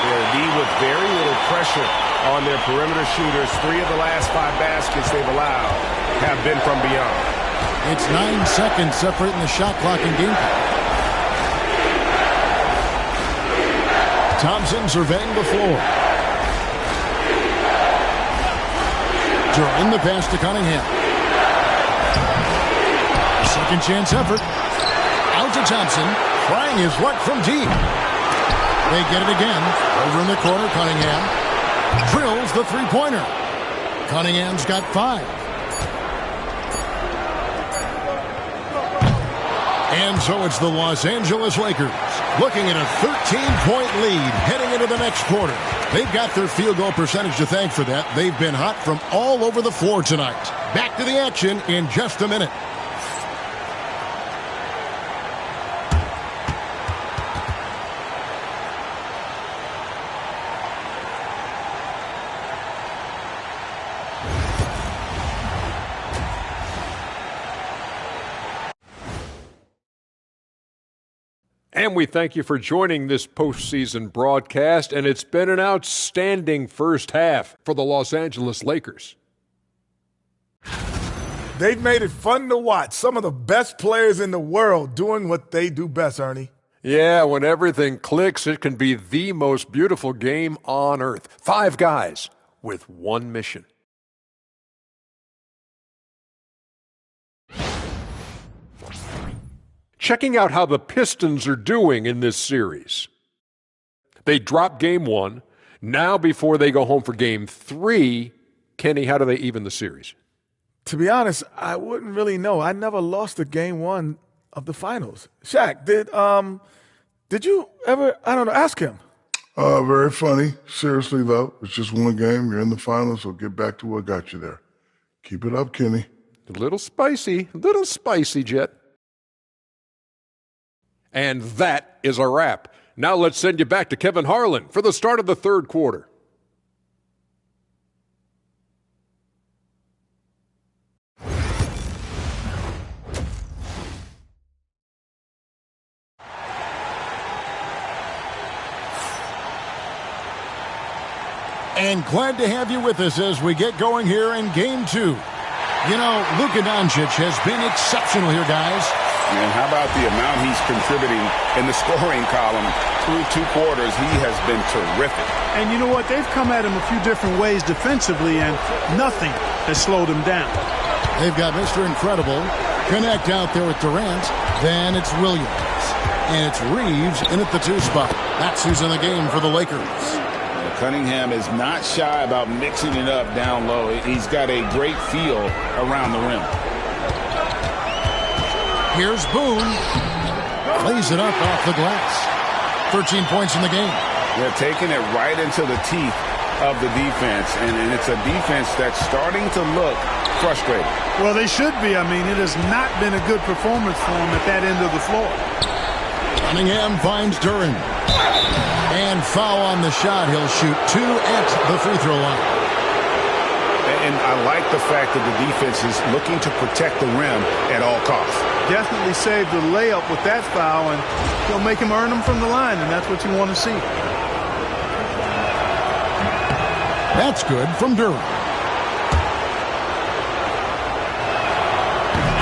D with very little pressure on their perimeter shooters. 3 of the last 5 baskets they've allowed have been from beyond. It's 9 seconds separating the shot clock and game clock. Thompson surveying the floor. During the pass to Cunningham. Second chance effort. Out to Thompson. Trying his luck from deep. They get it again. Over in the corner, Cunningham drills the three-pointer. Cunningham's got 5. And so it's the Los Angeles Lakers looking at a 13-point lead heading into the next quarter. They've got their field goal percentage to thank for that. They've been hot from all over the floor tonight. Back to the action in just a minute. And we thank you for joining this postseason broadcast, and it's been an outstanding first half for the Los Angeles Lakers. They've made it fun to watch. Some of the best players in the world doing what they do best, Ernie. Yeah, when everything clicks, it can be the most beautiful game on earth. 5 guys with one mission. Checking out how the Pistons are doing in this series. They dropped game 1. Now before they go home for game 3, Kenny, how do they even the series? To be honest, I wouldn't really know. I never lost a game 1 of the finals. Shaq, did you ever, ask him? Very funny. Seriously, though, it's just one game. You're in the finals, so get back to what got you there. Keep it up, Kenny. A little spicy, Jet. And that is a wrap. Now let's send you back to Kevin Harlan for the start of the third quarter. And glad to have you with us as we get going here in Game 2. You know, Luka Doncic has been exceptional here, guys. And how about the amount he's contributing in the scoring column through 2 quarters? He has been terrific. And you know what? They've come at him a few different ways defensively, and nothing has slowed him down. They've got Mr. Incredible. Connect out there with Durant. Then it's Williams. And it's Reeves in at the 2 spot. That's who's in the game for the Lakers. Cunningham is not shy about mixing it up down low. He's got a great feel around the rim. Here's Boone. Lays it up off the glass. 13 points in the game. They're taking it right into the teeth of the defense, and it's a defense that's starting to look frustrated. Well, they should be. I mean, it has not been a good performance for them at that end of the floor. Cunningham finds Duren. And foul on the shot. He'll shoot 2 at the free throw line. And I like the fact that the defense is looking to protect the rim at all costs. Definitely saved the layup with that foul, and he'll make him earn them from the line, and that's what you want to see. That's good from Duren.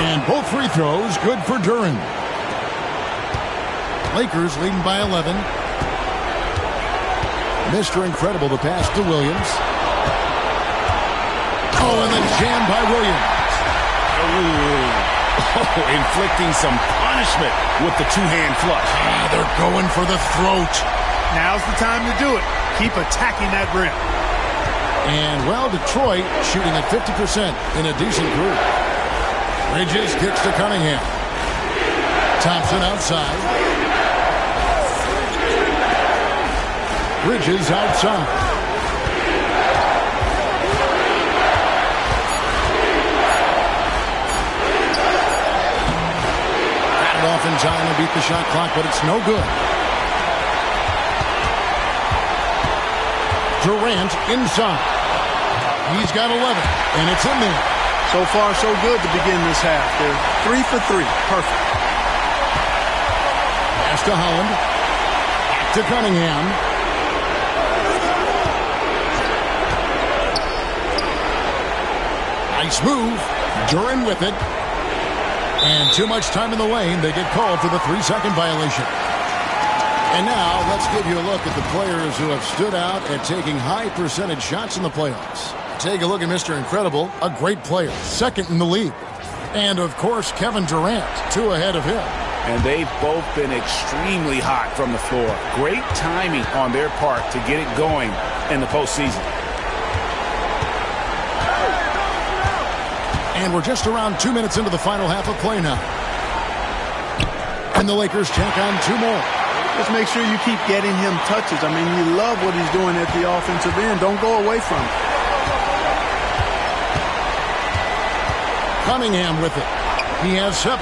And both free throws good for Duren. Lakers leading by 11. Mr. Incredible, the pass to Williams. Oh, and then jammed by Williams. Inflicting some punishment with the two-hand flush. They're going for the throat. Now's the time to do it. Keep attacking that rim. And, well, Detroit shooting at 50% in a decent group. Bridges kicks to Cunningham. Thompson outside. Bridges outside. Got it off in time to beat the shot clock, but it's no good. Durant inside. He's got 11, and it's in there. So far, so good to begin this half. They're 3 for 3. Perfect. Pass to Holland. Back to Cunningham. Nice move. Duren with it. And too much time in the lane. They get called for the 3-second violation. And now let's give you a look at the players who have stood out at taking high percentage shots in the playoffs. Take a look at Mr. Incredible, a great player, second in the league. And, of course, Kevin Durant, 2 ahead of him. And they've both been extremely hot from the floor. Great timing on their part to get it going in the postseason. And we're just around 2 minutes into the final half of play now. And the Lakers tack on 2 more. Just make sure you keep getting him touches. I mean, you love what he's doing at the offensive end. Don't go away from it. Cunningham with it. He has 7.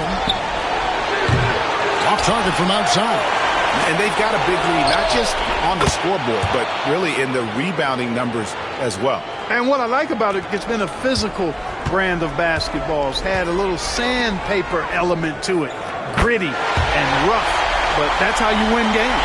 Off target from outside. And they've got a big lead, not just on the scoreboard, but really in the rebounding numbers as well. And what I like about it, it's been a physical brand of basketball. It's had a little sandpaper element to it. Gritty and rough. But that's how you win games.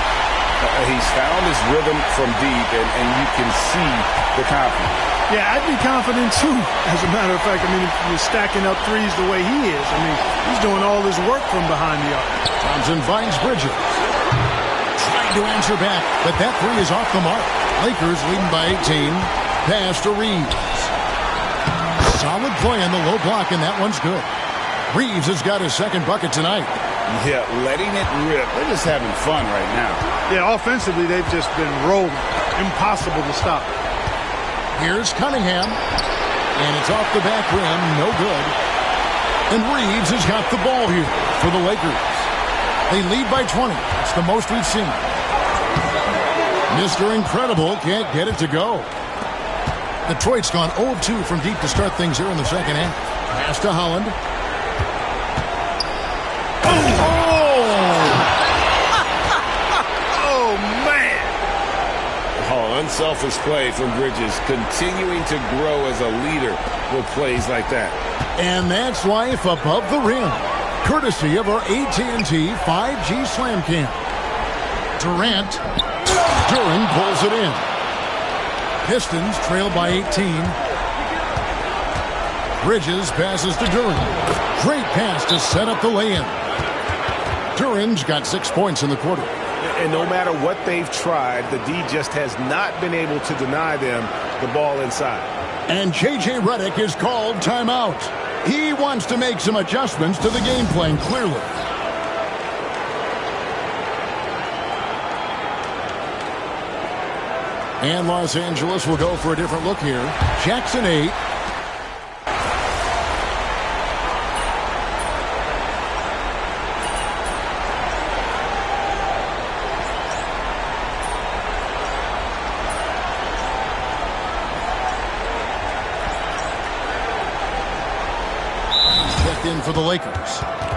He's found his rhythm from deep, and you can see the confidence. Yeah, I'd be confident, too, as a matter of fact. I mean, if you're stacking up threes the way he is, I mean, he's doing all his work from behind the arc. Thompson finds Bridges. Trying to answer back, but that 3 is off the mark. Lakers leading by 18. Pass to Reeves. Solid play on the low block, and that one's good. Reeves has got his 2nd bucket tonight. Yeah, letting it rip. They're just having fun right now. Yeah, offensively, they've just been rolling. Impossible to stop. Here's Cunningham. And it's off the back rim. No good. And Reeves has got the ball here for the Lakers. They lead by 20. It's the most we've seen. Mr. Incredible can't get it to go. Detroit's gone 0-2 from deep to start things here in the second half. Pass to Holland. Unselfish play from Bridges, continuing to grow as a leader with plays like that. And that's life above the rim, courtesy of our AT&T 5G Slam Cam. Durant. Duren pulls it in. Pistons trail by 18. Bridges passes to Duren. Great pass to set up the lay-in. Duren's got 6 points in the quarter. And no matter what they've tried, the D just has not been able to deny them the ball inside. And J.J. Redick is called timeout. He wants to make some adjustments to the game plan, clearly. And Los Angeles will go for a different look here. Jackson 8. Checked in for the Lakers.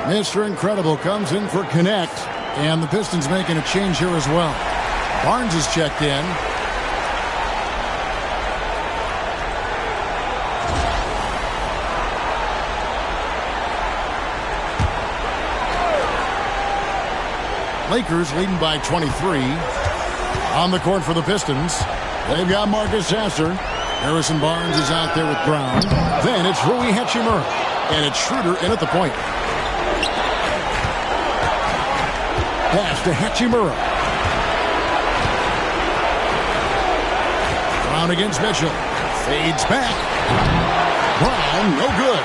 Mr. Incredible comes in for Connect. And the Pistons making a change here as well. Barnes is checked in. Lakers leading by 23. On the court for the Pistons, they've got Marcus Sasser. Harrison Barnes is out there with Brown. Then it's Rui Hachimura. And it's Schroeder in at the point. Pass to Hachimura. Brown against Mitchell. Fades back. Brown, no good.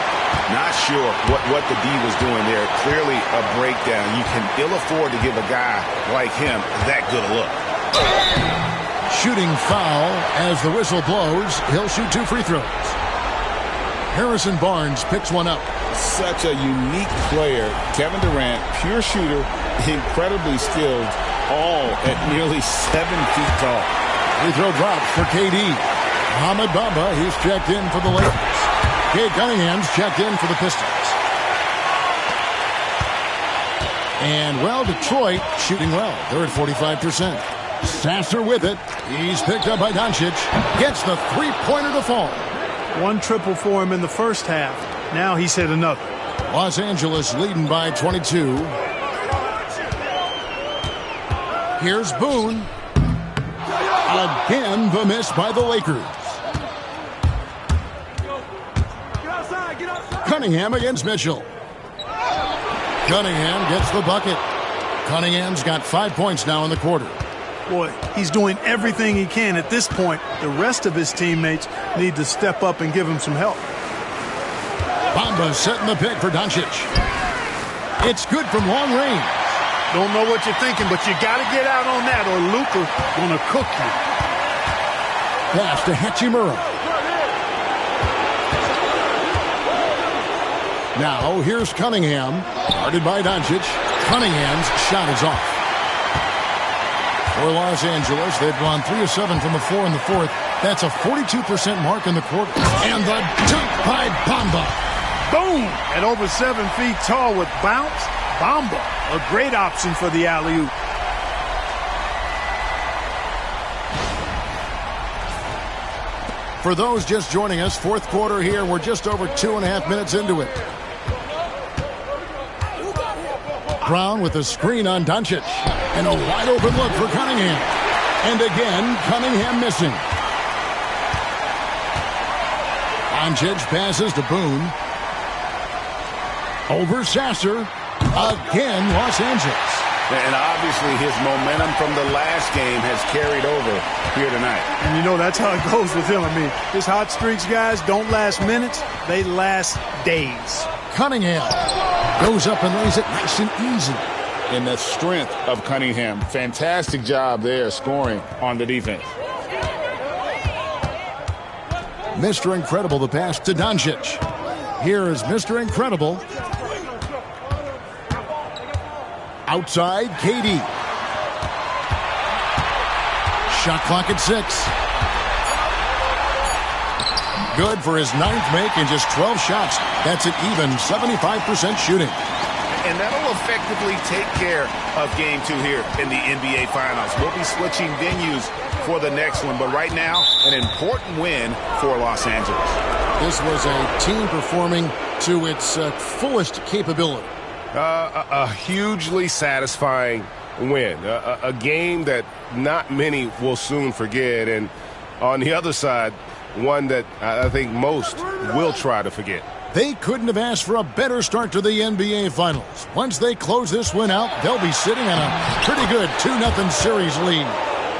Not sure what the D was doing there. Clearly a breakdown. You can ill afford to give a guy like him that good a look. Shooting foul as the whistle blows. He'll shoot 2 free throws. Harrison Barnes picks one up. Such a unique player. Kevin Durant, pure shooter, incredibly skilled, all at nearly 7 feet tall. Free throw drops for KD. Mohamed Bamba, he's checked in for the Lakers. Cade Cunningham's checked in for the Pistons. And, well, Detroit shooting well. They're at 45%. Sasser with it. He's picked up by Doncic. Gets the three-pointer to fall. 1 triple for him in the first half. Now he's hit another. Los Angeles leading by 22. Here's Boone. Again, the miss by the Lakers. Cunningham against Mitchell. Cunningham gets the bucket. Cunningham's got 5 points now in the quarter. Boy, he's doing everything he can at this point. The rest of his teammates need to step up and give him some help. Bamba setting the pick for Doncic. It's good from long range. Don't know what you're thinking, but you got to get out on that or Luka gonna cook you. Pass to Hachimura. Now here's Cunningham. Guarded by Doncic. Cunningham's shot is off. For Los Angeles, they've gone 3 of 7 from the floor in the fourth. That's a 42% mark in the quarter. And the dunk by Bamba. Boom! At over 7 feet tall with bounce, Bamba, a great option for the alley-oop. For those just joining us, fourth quarter here. We're just over 2.5 minutes into it. Brown with a screen on Doncic. And a wide open look for Cunningham. And again, Cunningham missing. Doncic passes to Boone. Over Sasser. Again, Los Angeles. And obviously his momentum from the last game has carried over here tonight. And you know that's how it goes with him. I mean, his hot streaks, guys, don't last minutes. They last days. Cunningham goes up and lays it nice and easy. And the strength of Cunningham. Fantastic job there scoring on the defense. Mr. Incredible, the pass to Doncic. Here is Mr. Incredible. Outside, KD. Shot clock at 6. Good for his 9th make in just 12 shots. That's an even 75% shooting. And that'll effectively take care of Game 2 here in the NBA Finals. We'll be switching venues for the next one, but right now, an important win for Los Angeles. This was a team performing to its fullest capability. A hugely satisfying win. A game that not many will soon forget. And on the other side, one that I think most will try to forget. They couldn't have asked for a better start to the NBA Finals. Once they close this win out, they'll be sitting on a pretty good 2-0 series lead.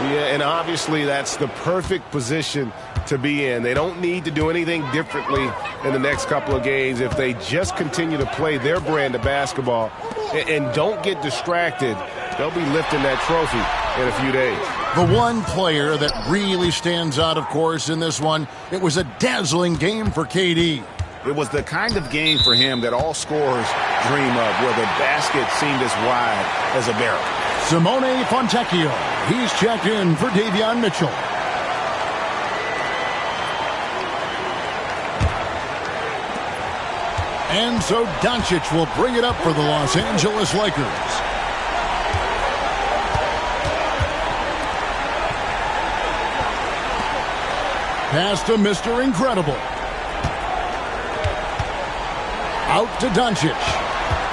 Yeah, and obviously that's the perfect position to be in. They don't need to do anything differently in the next couple of games if they just continue to play their brand of basketball and don't get distracted. They'll be lifting that trophy in a few days. The one player that really stands out, of course, in this one, it was a dazzling game for KD. It was the kind of game for him that all scorers dream of, where the basket seemed as wide as a barrel. Simone Fontecchio, he's checked in for Davion Mitchell. And so Doncic will bring it up for the Los Angeles Lakers. Pass to Mr. Incredible. Out to Doncic.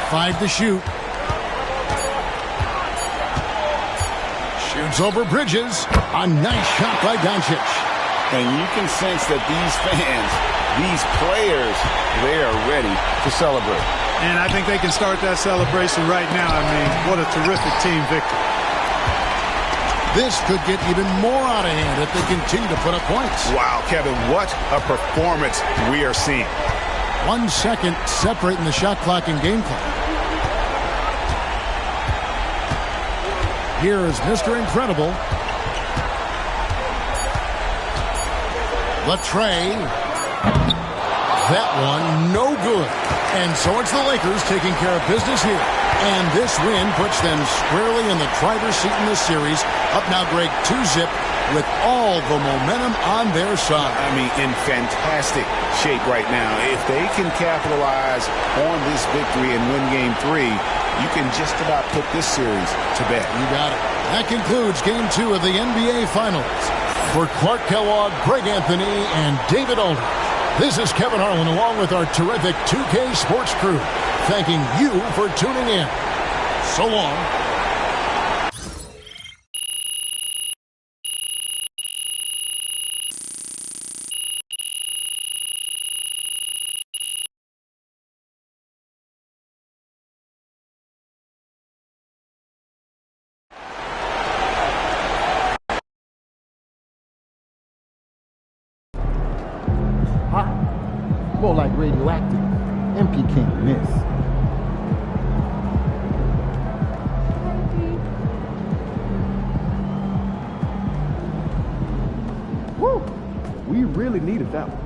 5 to shoot. Shoots over Bridges. A nice shot by Doncic. And you can sense that these fans, these players, they are ready to celebrate. And I think they can start that celebration right now. I mean, what a terrific team victory. This could get even more out of hand if they continue to put up points. Wow, Kevin, what a performance we are seeing. 1 second separating the shot clock and game clock. Here is Mr. Incredible. Latrey. That one, no good. And so it's the Lakers taking care of business here. And this win puts them squarely in the driver's seat in this series. Up now, Greg, 2-zip with all the momentum on their side. I mean, in fantastic shape right now. If they can capitalize on this victory and win Game 3, you can just about put this series to bed. You got it. That concludes Game 2 of the NBA Finals. For Clark Kellogg, Greg Anthony, and David Aldridge, this is Kevin Harlan along with our terrific 2K Sports crew, thanking you for tuning in. So long. More like radioactive. MP can't miss. Woo! We really needed that one.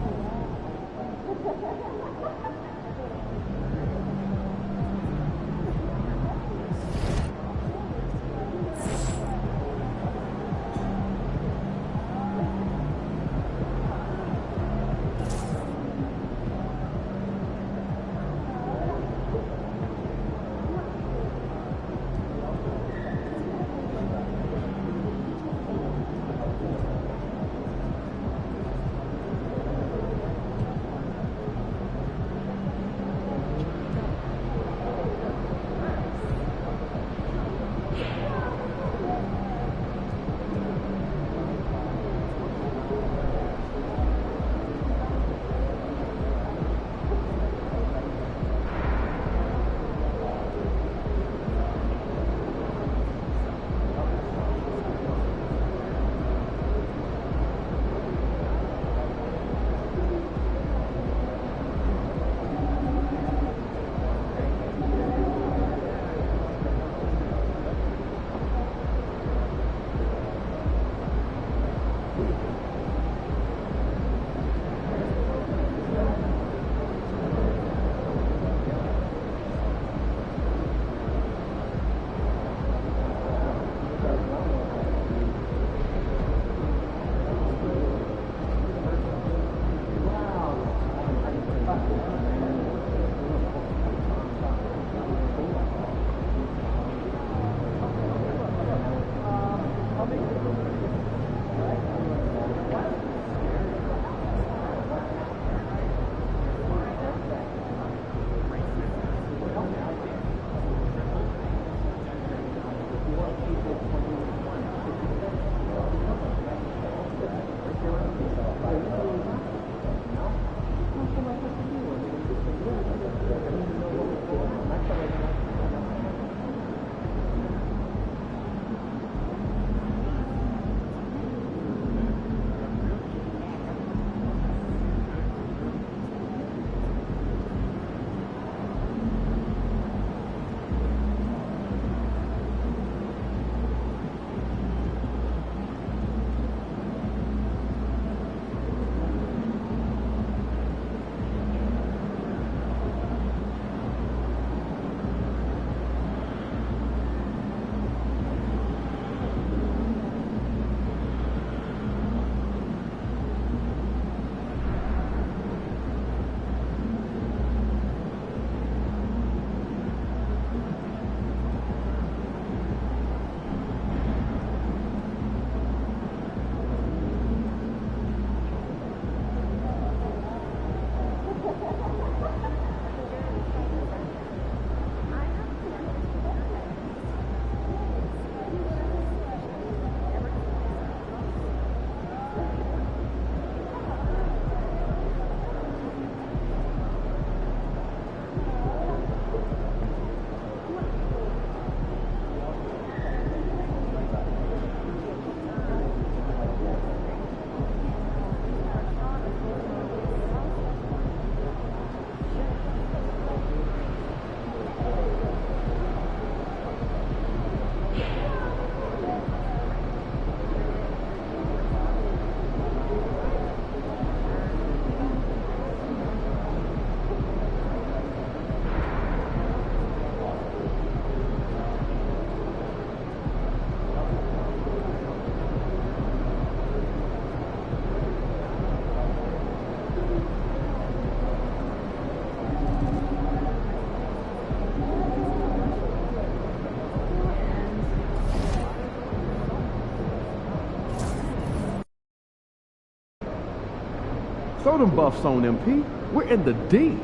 Throw them buffs on MP. We're in the D.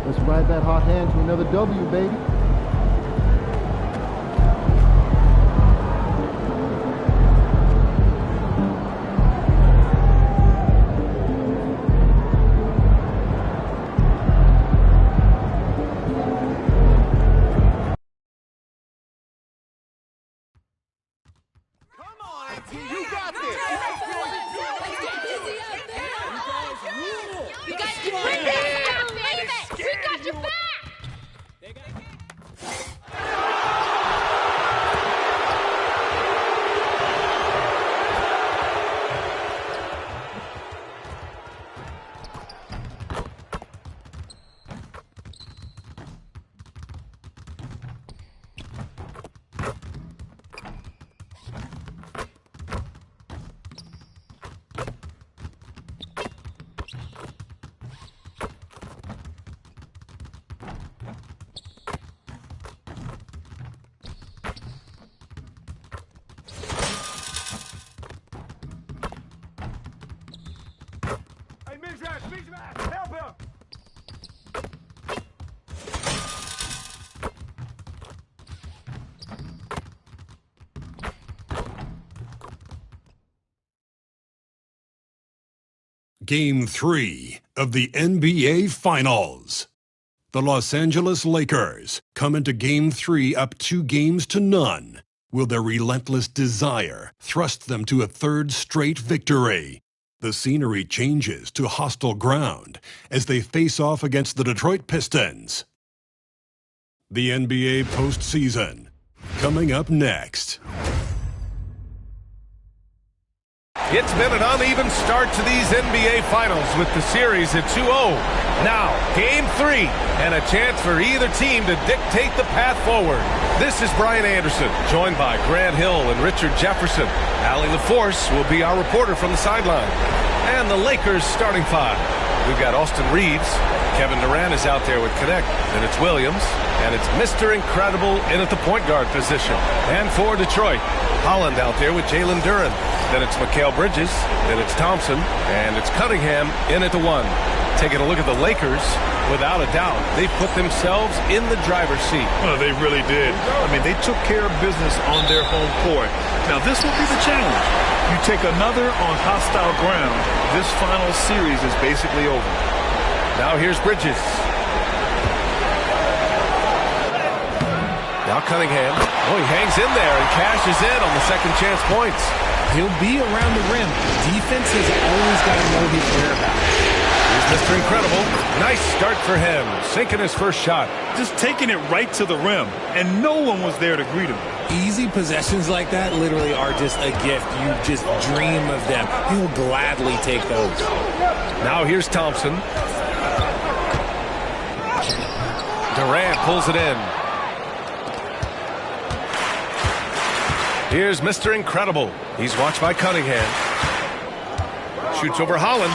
Let's ride that hot hand to another W, baby. You got this. You guys can bring that down, baby. We got your back. Game 3 of the NBA Finals. The Los Angeles Lakers come into Game 3 up 2-0. Will their relentless desire thrust them to a third straight victory? The scenery changes to hostile ground as they face off against the Detroit Pistons. The NBA postseason, coming up next. It's been an uneven start to these NBA Finals with the series at 2-0. Now, Game 3, and a chance for either team to dictate the path forward. This is Brian Anderson, joined by Grant Hill and Richard Jefferson. Allie LaForce will be our reporter from the sideline. And the Lakers starting five. We've got Austin Reeves. Kevin Durant is out there with Connect. Then it's Williams. And it's Mr. Incredible in at the point guard position. And for Detroit, Holland out there with Jalen Duren. Then it's Mikal Bridges. Then it's Thompson. And it's Cunningham in at the one. Taking a look at the Lakers, without a doubt, they put themselves in the driver's seat. Well, they really did. I mean, they took care of business on their home court. Now, this will be the challenge. You take another on hostile ground, this final series is basically over. Now here's Bridges. Now Cunningham. Oh, he hangs in there and cashes in on the second chance points. He'll be around the rim. Defense has always got to know his whereabouts. Here's Mr. Incredible. Nice start for him. Sinking his first shot. Just taking it right to the rim, and no one was there to greet him. Easy possessions like that literally are just a gift. You just dream of them. He'll gladly take those. Now here's Thompson. Durant pulls it in. Here's Mr. Incredible. He's watched by Cunningham. Shoots over Holland.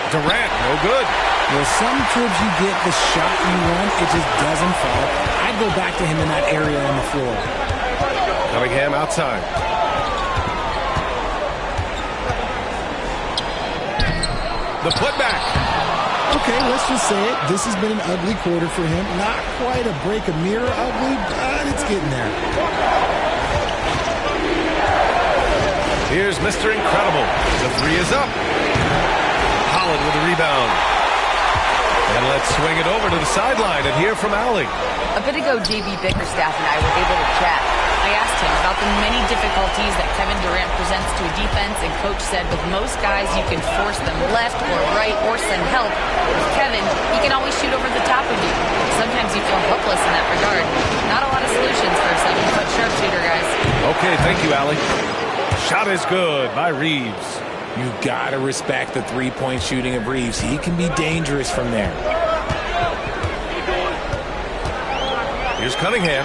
Durant, no good. Well, some trips you get the shot you want, it just doesn't fall. I'd go back to him in that area on the floor. Cunningham outside. The putback. Okay, let's just say it. This has been an ugly quarter for him. Not quite a break a mirror ugly, but it's getting there. Here's Mr. Incredible. The three is up. Holland with the rebound. And let's swing it over to the sideline and hear from Allie. A bit ago, J.B. Bickerstaff and I were able to chat. I asked him about the many difficulties that Kevin Durant presents to a defense, and Coach said with most guys you can force them left or right or send help. With Kevin, he can always shoot over the top of you. Sometimes you feel helpless in that regard. Not a lot of solutions for a 7-foot sharpshooter, guys. Okay, thank you, Allie. Shot is good by Reeves. You gotta respect the three-point shooting of Reeves. He can be dangerous from there. Here's Cunningham.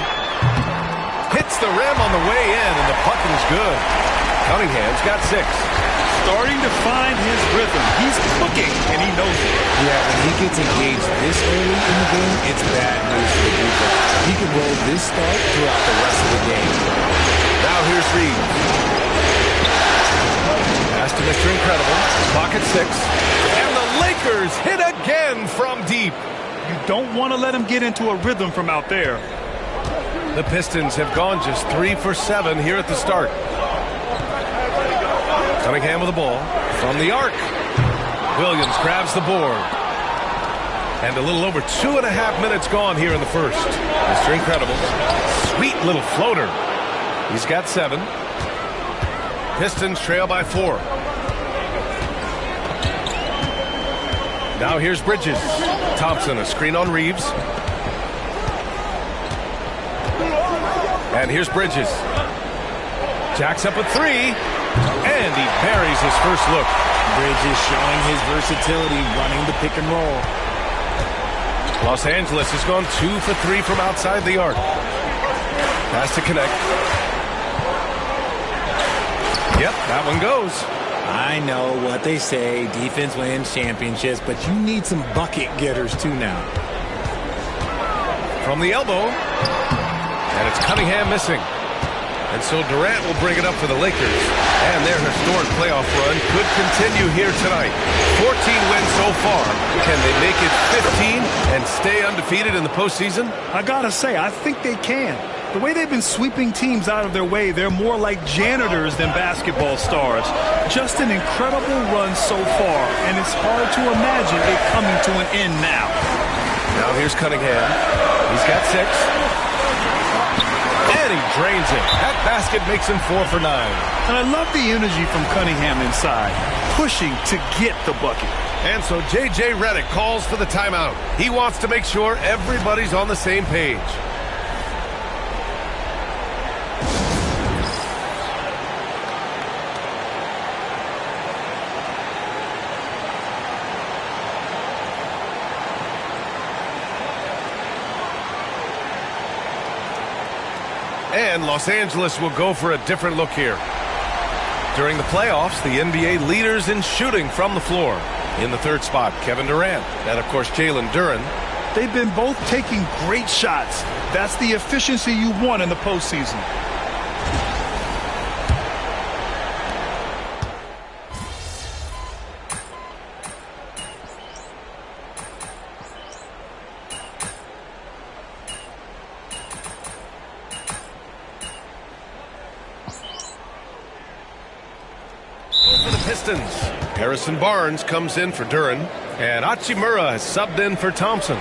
Hits the rim on the way in, and the puck is good. Cunningham's got 6. Starting to find his rhythm. He's cooking, and he knows it. Yeah, when he gets engaged this early in the game, it's bad news for the defense. He can roll this start throughout the rest of the game. Now here's Reeves. Pass to Mr. Incredible. Clock at 6. And the Lakers hit again from deep. You don't want to let him get into a rhythm from out there. The Pistons have gone just 3 for 7 here at the start. Cunningham with the ball from the arc. Williams grabs the board. And a little over 2.5 minutes gone here in the first. Mr. Incredible. Sweet little floater. He's got 7. Pistons trail by 4. Now here's Bridges. Thompson, a screen on Reeves. And here's Bridges. Jacks up a 3. And he buries his first look. Bridges showing his versatility, running the pick and roll. Los Angeles has gone 2 for 3 from outside the arc. Pass to connect. Yep, that one goes. I know what they say, defense wins championships, but you need some bucket getters too now. From the elbow. And it's Cunningham missing. And so Durant will bring it up for the Lakers. And their historic playoff run could continue here tonight. 14 wins so far. Can they make it 15 and stay undefeated in the postseason? I gotta say, I think they can. The way they've been sweeping teams out of their way, they're more like janitors than basketball stars. Just an incredible run so far, and it's hard to imagine it coming to an end now. Now here's Cunningham. He's got 6. And he drains it. That basket makes him 4 for 9. And I love the energy from Cunningham inside, pushing to get the bucket. And so J.J. Redick calls for the timeout. He wants to make sure everybody's on the same page. And Los Angeles will go for a different look here. During the playoffs, the NBA leaders in shooting from the floor. In the third spot, Kevin Durant. And, of course, Jalen Duren. They've been both taking great shots. That's the efficiency you want in the postseason. Pistons. Harrison Barnes comes in for Duren. And Hachimura has subbed in for Thompson.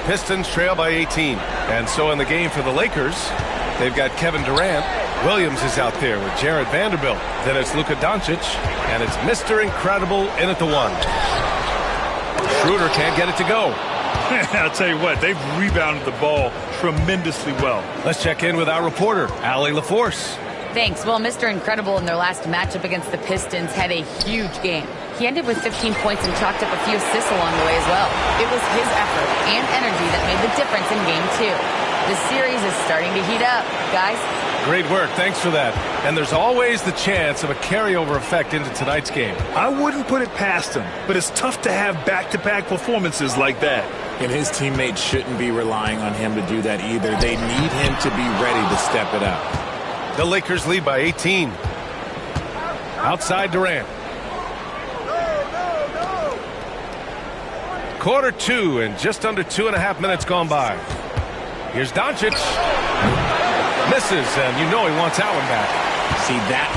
Pistons trail by 18. And so in the game for the Lakers, they've got Kevin Durant. Williams is out there with Jared Vanderbilt. Then it's Luka Doncic. And it's Mr. Incredible in at the 1. Schroeder can't get it to go. I'll tell you what, they've rebounded the ball tremendously well. Let's check in with our reporter, Allie LaForce. Thanks. Well, Mr. Incredible in their last matchup against the Pistons had a huge game. He ended with 15 points and chalked up a few assists along the way as well. It was his effort and energy that made the difference in Game 2. The series is starting to heat up, guys. Great work. Thanks for that. And there's always the chance of a carryover effect into tonight's game. I wouldn't put it past him, but it's tough to have back-to-back performances like that. And his teammates shouldn't be relying on him to do that either. They need him to be ready to step it up. The Lakers lead by 18. Outside Durant. Quarter 2 and just under 2.5 minutes gone by. Here's Doncic. Misses, and you know he wants that one back. See, that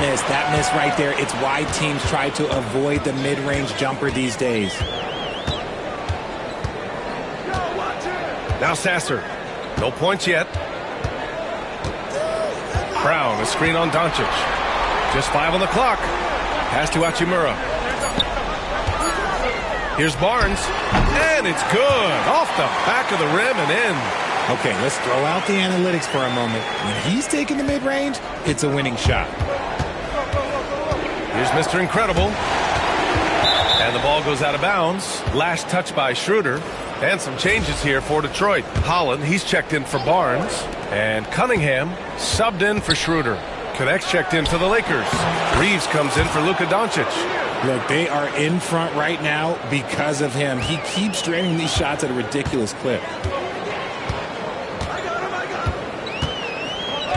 miss right there, it's why teams try to avoid the mid-range jumper these days. Now Sasser. No points yet. Brown, a screen on Doncic. Just 5 on the clock. Pass to Hachimura. Here's Barnes. And it's good. Off the back of the rim and in. Okay, let's throw out the analytics for a moment. When he's taking the mid-range, it's a winning shot. Here's Mr. Incredible. And the ball goes out of bounds. Last touch by Schroeder. And some changes here for Detroit. Holland, he's checked in for Barnes. And Cunningham subbed in for Schroeder. Connects checked in for the Lakers. Reeves comes in for Luka Doncic. Look, they are in front right now because of him. He keeps draining these shots at a ridiculous clip.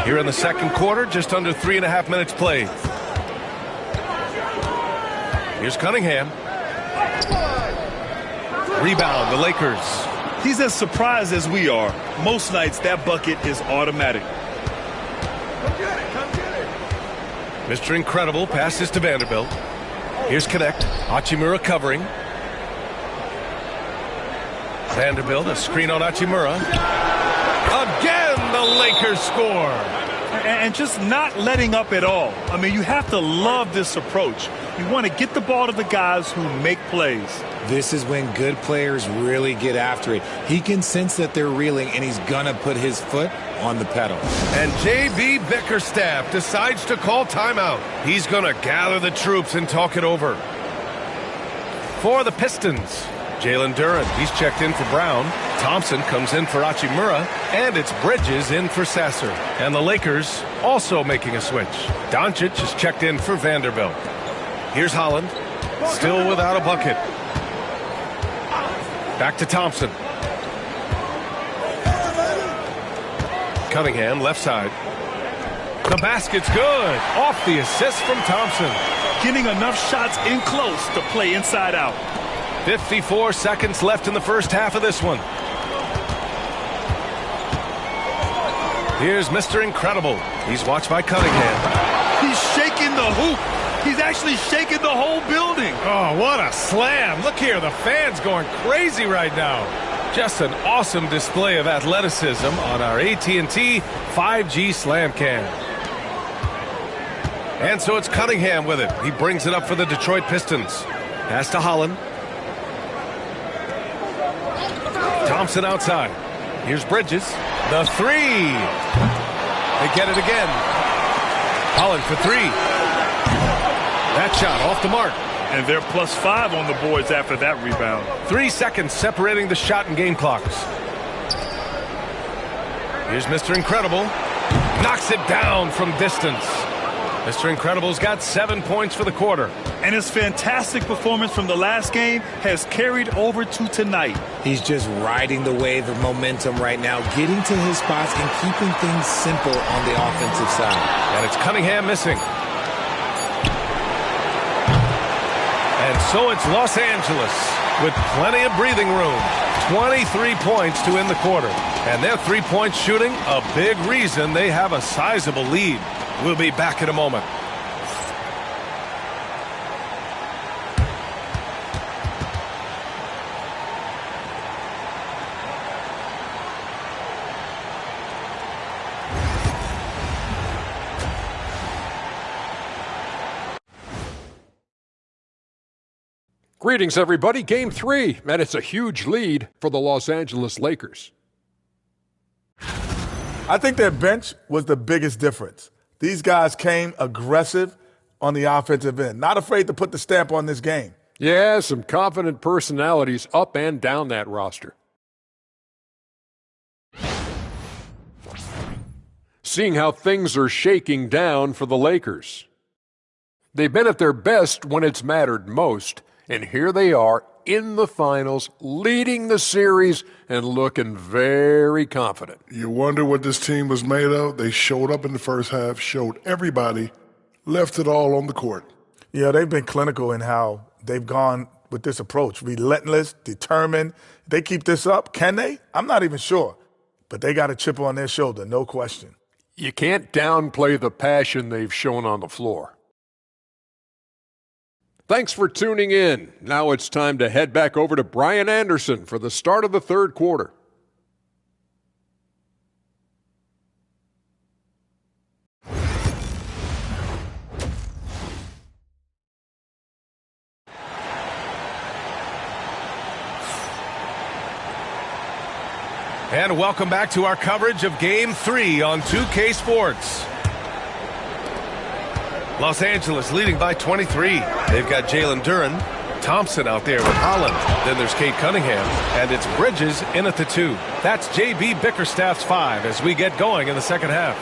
Here in the second quarter, just under 3.5 minutes played. Here's Cunningham. Rebound, the Lakers. He's as surprised as we are. Most nights, that bucket is automatic. Mr. Incredible passes to Vanderbilt. Here's Connect. Hachimura covering. Vanderbilt, a screen on Hachimura. Again, the Lakers score. And just not letting up at all. I mean, you have to love this approach. You want to get the ball to the guys who make plays. This is when good players really get after it. He can sense that they're reeling, and he's going to put his foot on the pedal. And J.B. Bickerstaff decides to call timeout. He's going to gather the troops and talk it over. For the Pistons, Jalen Duren. He's checked in for Brown. Thompson comes in for Hachimura. And it's Bridges in for Sasser. And the Lakers also making a switch. Doncic is checked in for Vanderbilt. Here's Holland. Still without a bucket. Back to Thompson. Cunningham, left side. The basket's good. Off the assist from Thompson. Getting enough shots in close to play inside out. 54 seconds left in the first half of this one. Here's Mr. Incredible. He's watched by Cunningham. He's shaking the hoop. He's actually shaking the whole building. Oh, what a slam. Look here, the fans going crazy right now. Just an awesome display of athleticism on our AT&T 5G Slam Cam. And so it's Cunningham with it. He brings it up for the Detroit Pistons. Pass to Holland. Thompson outside. Here's Bridges. The three. They get it again. Holland for three. That shot off the mark. And they're +5 on the boards after that rebound. 3 seconds separating the shot and game clocks. Here's Mr. Incredible. Knocks it down from distance. Mr. Incredible's got 7 points for the quarter. And his fantastic performance from the last game has carried over to tonight. He's just riding the wave of momentum right now, getting to his spots and keeping things simple on the offensive side. And it's Cunningham missing. And so it's Los Angeles with plenty of breathing room. 23 points to end the quarter. And their three-point shooting, a big reason they have a sizable lead. We'll be back in a moment. Greetings, everybody. Game 3, and it's a huge lead for the Los Angeles Lakers. I think their bench was the biggest difference. These guys came aggressive on the offensive end, not afraid to put the stamp on this game. Yeah, some confident personalities up and down that roster. Seeing how things are shaking down for the Lakers. They've been at their best when it's mattered most, and here they are in the finals, leading the series and looking very confident. You wonder what this team was made of? They showed up in the first half, showed everybody, left it all on the court. Yeah, they've been clinical in how they've gone with this approach. Relentless, determined. They keep this up. Can they? I'm not even sure. But they got a chip on their shoulder, no question. You can't downplay the passion they've shown on the floor. Thanks for tuning in. Now it's time to head back over to Brian Anderson for the start of the third quarter. And welcome back to our coverage of Game 3 on 2K Sports. Los Angeles leading by 23. They've got Jalen Duren, Thompson out there with Holland. Then there's Cade Cunningham, and it's Bridges in at the 2. That's J.B. Bickerstaff's 5 as we get going in the second half.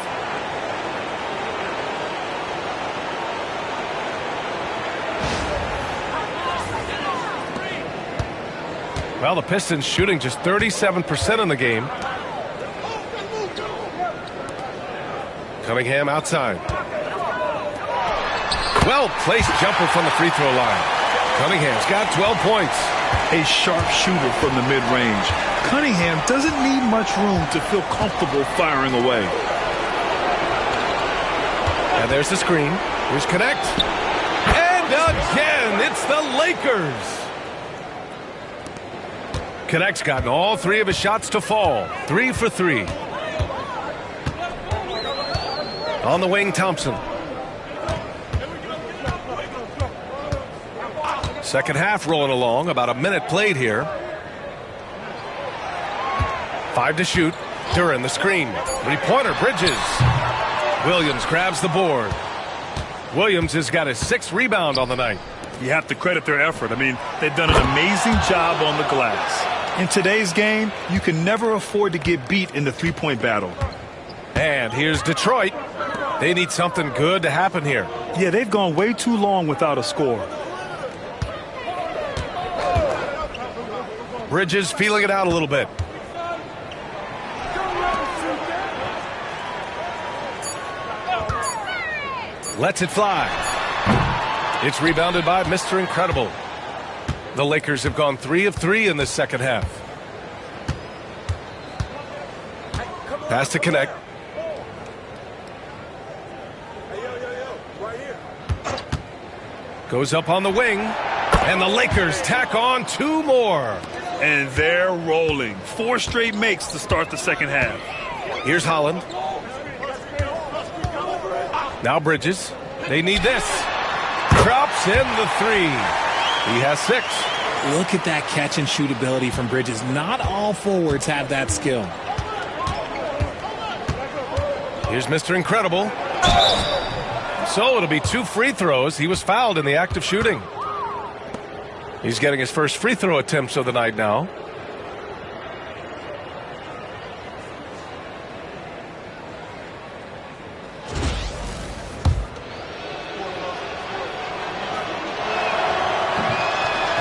Well, the Pistons shooting just 37% in the game. Cunningham outside. Well-placed jumper from the free throw line. Cunningham's got 12 points. A sharp shooter from the mid-range. Cunningham doesn't need much room to feel comfortable firing away. And there's the screen. Here's Connect. And again, it's the Lakers. Connect's gotten all 3 of his shots to fall. 3 for 3. On the wing, Thompson. Second half rolling along. About a minute played here. 5 to shoot. Duran the screen. Three-pointer, Bridges. Williams grabs the board. Williams has got his 6th rebound on the night. You have to credit their effort. I mean, they've done an amazing job on the glass. In today's game, you can never afford to get beat in the three-point battle. And here's Detroit. They need something good to happen here. Yeah, they've gone way too long without a score. Bridges feeling it out a little bit. Lets it fly. It's rebounded by Mr. Incredible. The Lakers have gone 3 of 3 in this second half. Pass to Connect. Goes up on the wing. And the Lakers tack on 2 more. And they're rolling. 4 straight makes to start the second half. Here's Holland. Now Bridges. They need this. Drops in the 3. He has 6. Look at that catch and shoot ability from Bridges. Not all forwards have that skill. Here's Mr. Incredible. So it'll be 2 free throws. He was fouled in the act of shooting. He's getting his first free throw attempts of the night now.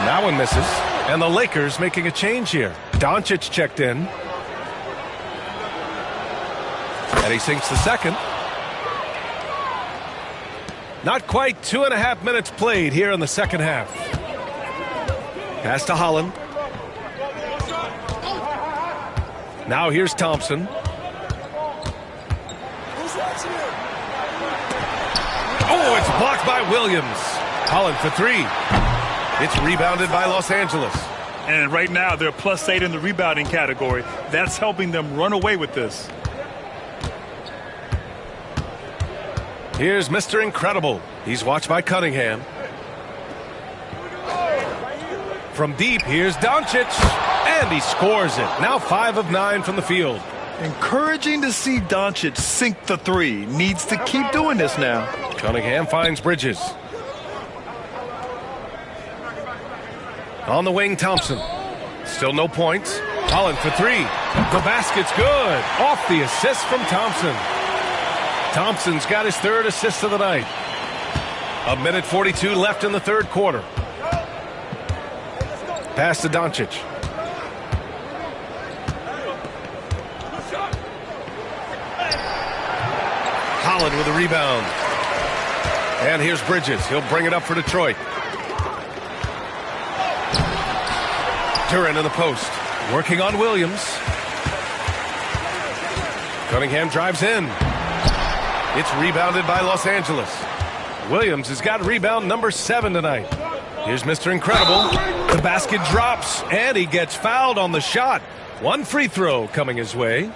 That one misses. And the Lakers making a change here. Doncic checked in. And he sinks the second. Not quite 2.5 minutes played here in the second half. Pass to Holland. Now here's Thompson. Oh, it's blocked by Williams. Holland for 3. It's rebounded by Los Angeles. And right now they're +8 in the rebounding category. That's helping them run away with this. Here's Mr. Incredible. He's watched by Cunningham. From deep, here's Doncic. And he scores it. Now 5 of 9 from the field. Encouraging to see Doncic sink the 3. Needs to keep doing this now. Cunningham finds Bridges. On the wing, Thompson. Still no points. Holland for 3. The basket's good. Off the assist from Thompson. Thompson's got his 3rd assist of the night. 1:42 left in the 3rd quarter. Pass to Doncic. Holland with a rebound. And here's Bridges. He'll bring it up for Detroit. Duran in the post. Working on Williams. Cunningham drives in. It's rebounded by Los Angeles. Williams has got rebound number 7 tonight. Here's Mr. Incredible. The basket drops, and he gets fouled on the shot. 1 free throw coming his way.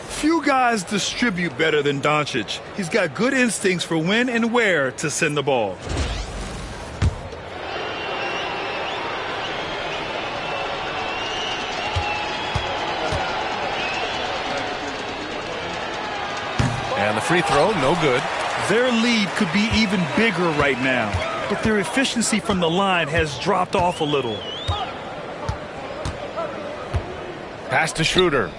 Few guys distribute better than Doncic. He's got good instincts for when and where to send the ball. And the free throw, no good. Their lead could be even bigger right now, but their efficiency from the line has dropped off a little. Pass to Schroeder.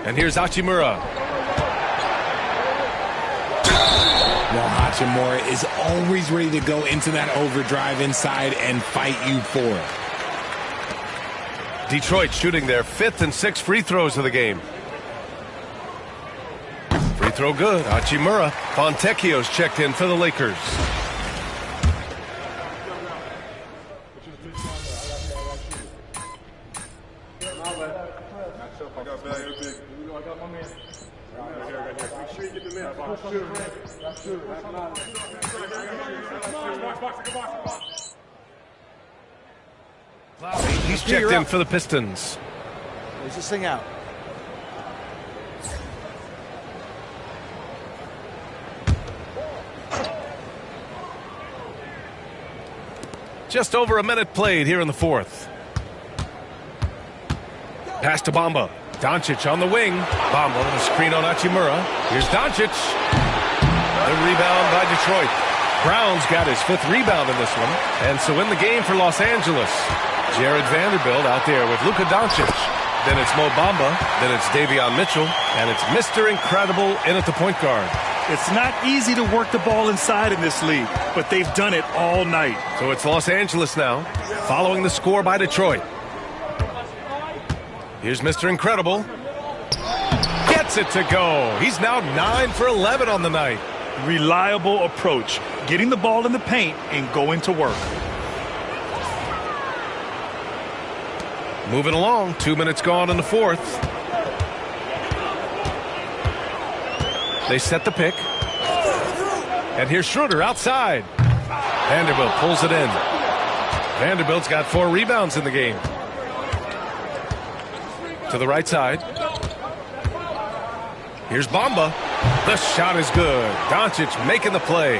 And here's Hachimura. Well, Hachimura is always ready to go into that overdrive inside and fight you for it. Detroit shooting their 5th and 6th free throws of the game. Free throw good. Hachimura. Fontecchio's checked in for the Lakers. He's checked in for the Pistons. Plays this thing out. Just over a minute played here in the fourth. Pass to Bamba. Doncic on the wing. Bamba with a screen on Hachimura. Here's Doncic. The rebound by Detroit. Brown's got his 5th rebound in this one. And so in the game for Los Angeles, Jared Vanderbilt out there with Luka Doncic. Then it's Mo Bamba. Then it's Davion Mitchell. And it's Mr. Incredible in at the point guard. It's not easy to work the ball inside in this league, but they've done it all night. So it's Los Angeles now, following the score by Detroit. Here's Mr. Incredible. Gets it to go. He's now 9 for 11 on the night. Reliable approach, getting the ball in the paint and going to work. Moving along, 2 minutes gone in the fourth. They set the pick. And here's Schroeder outside. Vanderbilt pulls it in. Vanderbilt's got 4 rebounds in the game. To the right side. Here's Bamba. The shot is good. Doncic making the play.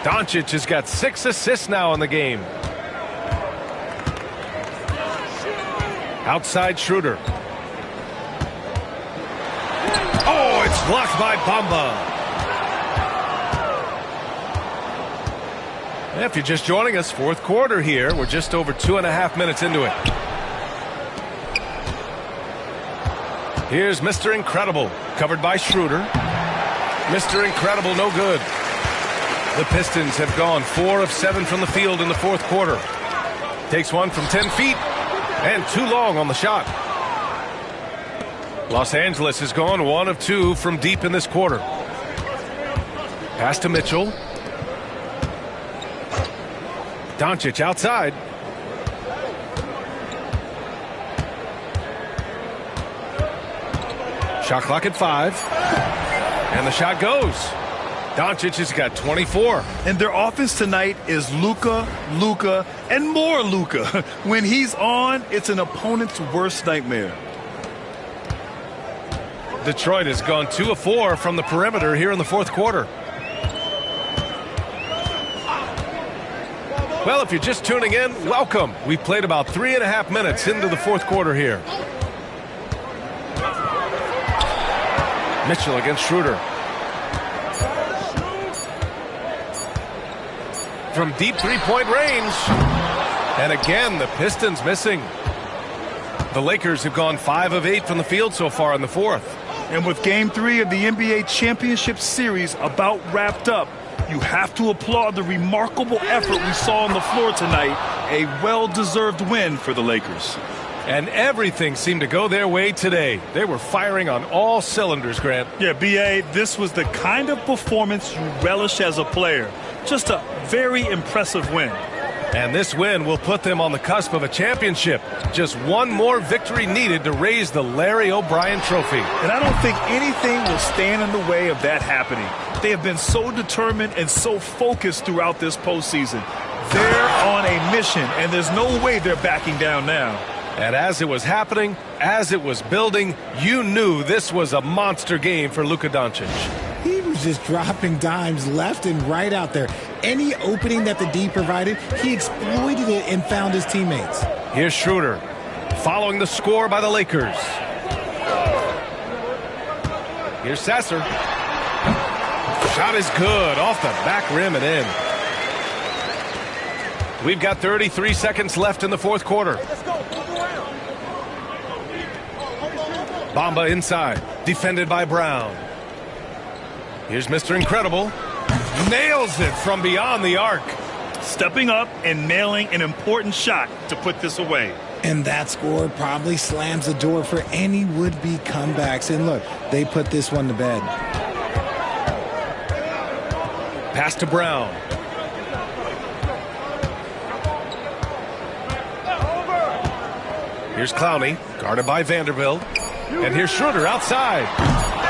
Doncic has got 6 assists now in the game. Outside Schroeder. Oh, it's blocked by Bamba. If you're just joining us, fourth quarter here. We're just over 2.5 minutes into it. Here's Mr. Incredible, covered by Schroeder. Mr. Incredible, no good. The Pistons have gone 4 of 7 from the field in the fourth quarter. Takes one from 10 feet and too long on the shot. Los Angeles has gone 1 of 2 from deep in this quarter. Pass to Mitchell. Doncic outside. Shot clock at 5. And the shot goes. Doncic has got 24. And their offense tonight is Luka, Luka, and more Luka. When he's on, it's an opponent's worst nightmare. Detroit has gone 2 of 4 from the perimeter here in the fourth quarter. Well, if you're just tuning in, welcome. We played about 3.5 minutes into the fourth quarter here. Mitchell against Schroeder. From deep three-point range. And again, the Pistons missing. The Lakers have gone 5 of 8 from the field so far in the fourth. And with Game 3 of the NBA Championship Series about wrapped up, you have to applaud the remarkable effort we saw on the floor tonight. A well-deserved win for the Lakers. And everything seemed to go their way today. They were firing on all cylinders, Grant. Yeah, B.A., this was the kind of performance you relish as a player. Just a very impressive win. And this win will put them on the cusp of a championship. Just one more victory needed to raise the Larry O'Brien Trophy. And I don't think anything will stand in the way of that happening. They have been so determined and so focused throughout this postseason. They're on a mission, and there's no way they're backing down now. And as it was happening, as it was building, you knew this was a monster game for Luka Doncic. He was just dropping dimes left and right out there. Any opening that the D provided, he exploited it and found his teammates. Here's Schroeder, following the score by the Lakers. Here's Sasser. Shot is good, off the back rim and in. We've got 33 seconds left in the fourth quarter. Bamba inside, defended by Brown. Here's Mr. Incredible. Nails it from beyond the arc. Stepping up and nailing an important shot to put this away. And that score probably slams the door for any would-be comebacks. And look, they put this one to bed. Pass to Brown. Here's Clowney, guarded by Vanderbilt. And here's Schroeder outside.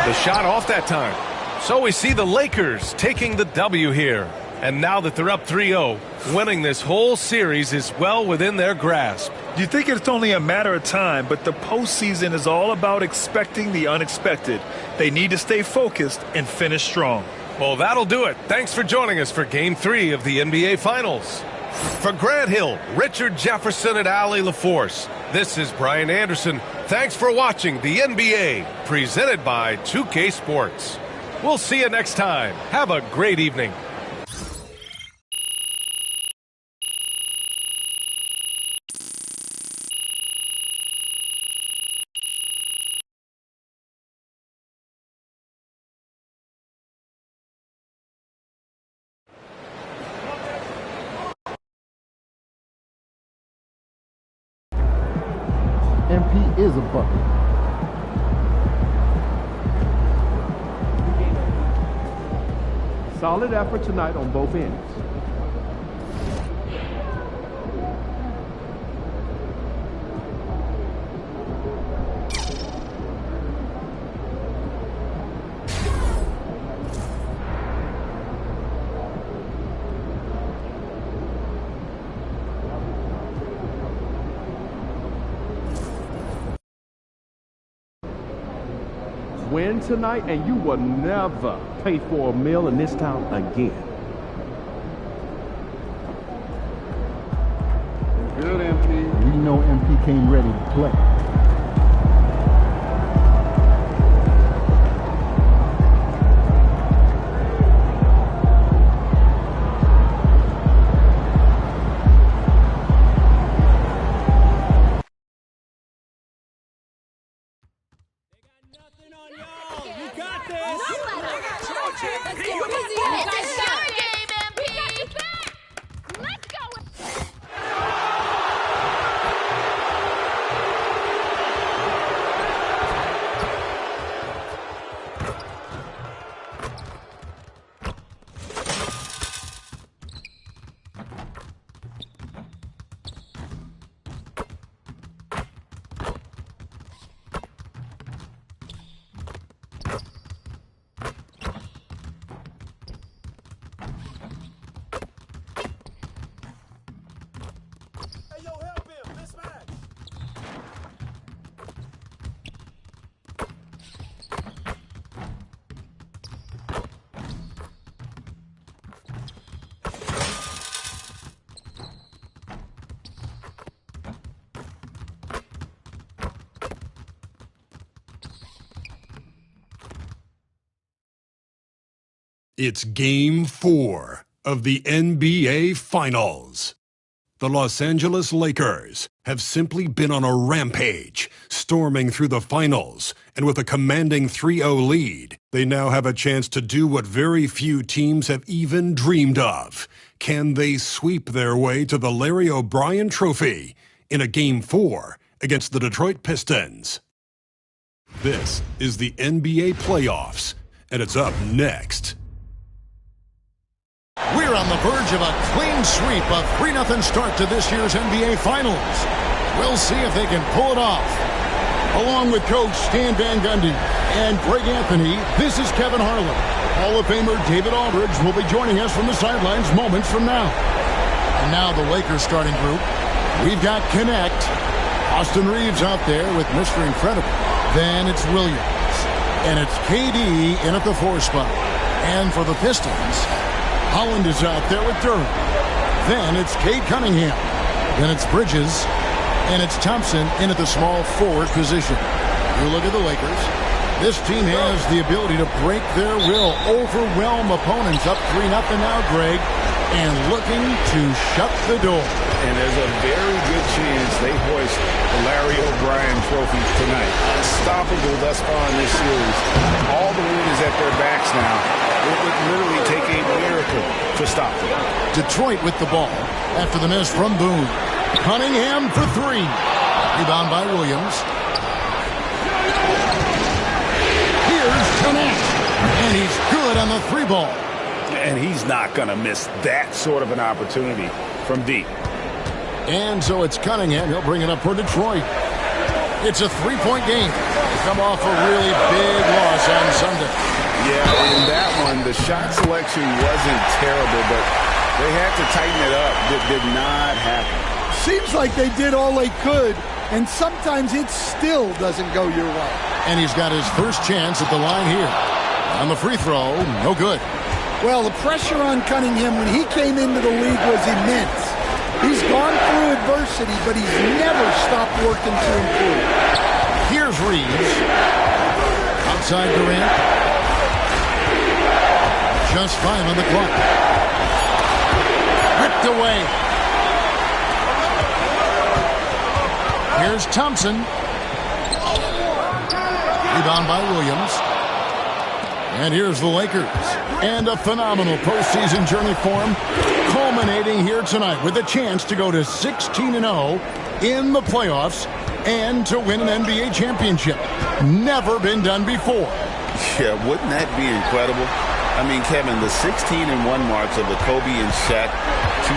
The shot off that time. So we see the Lakers taking the W here. And now that they're up 3-0, winning this whole series is well within their grasp. You think it's only a matter of time, but the postseason is all about expecting the unexpected. They need to stay focused and finish strong. Well, that'll do it. Thanks for joining us for Game 3 of the NBA Finals. For Grant Hill, Richard Jefferson, and Allie LaForce, this is Brian Anderson. Thanks for watching the NBA, presented by 2K Sports. We'll see you next time. Have a great evening. MP is a bucket. Solid effort tonight on both ends. Win tonight, and you will never pay for a meal in this town again. Good, MP. We know MP came ready to play. It's Game 4 of the NBA Finals. The Los Angeles Lakers have simply been on a rampage, storming through the finals, and with a commanding 3-0 lead, they now have a chance to do what very few teams have even dreamed of. Can they sweep their way to the Larry O'Brien Trophy in a Game 4 against the Detroit Pistons? This is the NBA Playoffs, and it's up next. We're on the verge of a clean sweep, a 3-0 start to this year's NBA Finals. We'll see if they can pull it off. Along with Coach Stan Van Gundy and Greg Anthony, this is Kevin Harlan. Hall of Famer David Aldridge will be joining us from the sidelines moments from now. And now the Lakers starting group. We've got Connect. Austin Reeves out there with Mr. Incredible. Then it's Williams. And it's KD in at the 4 spot. And for the Pistons, Holland is out there with Durant. Then it's Cade Cunningham. Then it's Bridges. And it's Thompson in at the small forward position. You look at the Lakers. This team has the ability to break their will, overwhelm opponents up 3-0 now, Greg, and looking to shut the door. And there's a very good chance they hoist the Larry O'Brien Trophy tonight. Unstoppable thus far in this series. All the wind is at their backs now. It would literally take a miracle to stop them. Detroit with the ball after the miss from Boone. Cunningham for 3. Rebound by Williams. Here's Connect. And he's good on the 3 ball. And he's not going to miss that sort of an opportunity from deep. And so it's Cunningham. He'll bring it up for Detroit. It's a three-point game. They come off a really big loss on Sunday. Yeah, in that one, the shot selection wasn't terrible, but they had to tighten it up. That did not happen. Seems like they did all they could, and sometimes it still doesn't go your way. And he's got his first chance at the line here. On the free throw, no good. Well, the pressure on Cunningham when he came into the league was immense. He's gone through adversity, but he's never stopped working to improve. Here's Reeves. Outside Durant. Just 5 on the clock. Ripped away. Here's Thompson. Rebound by Williams. And here's the Lakers. And a phenomenal postseason journey for them, culminating here tonight with a chance to go to 16-0 in the playoffs and to win an NBA championship. Never been done before. Yeah, wouldn't that be incredible? I mean, Kevin, the 16-1 marks of the Kobe and Shaq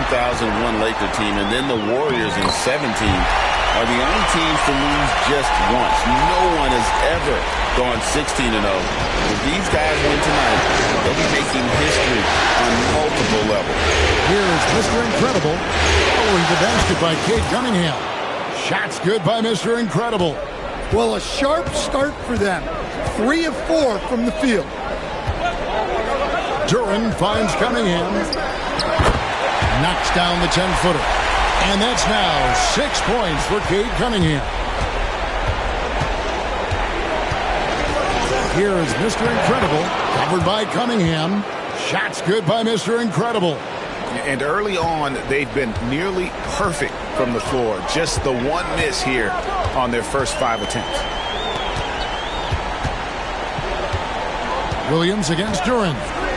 2001 Laker team, and then the Warriors in 17 are the only teams to lose just once. No one has ever gone 16-0. If these guys win tonight, they'll be making history on multiple levels. Here's Mr. Incredible following the basket by Cade Cunningham. Shots good by Mr. Incredible. Well, a sharp start for them. 3 of 4 from the field. Duran finds Cunningham. Knocks down the 10-footer. And that's now 6 points for Cade Cunningham. Here is Mr. Incredible, covered by Cunningham. Shots good by Mr. Incredible. And early on, they've been nearly perfect from the floor. Just the one miss here on their first 5 attempts. Williams against Duran.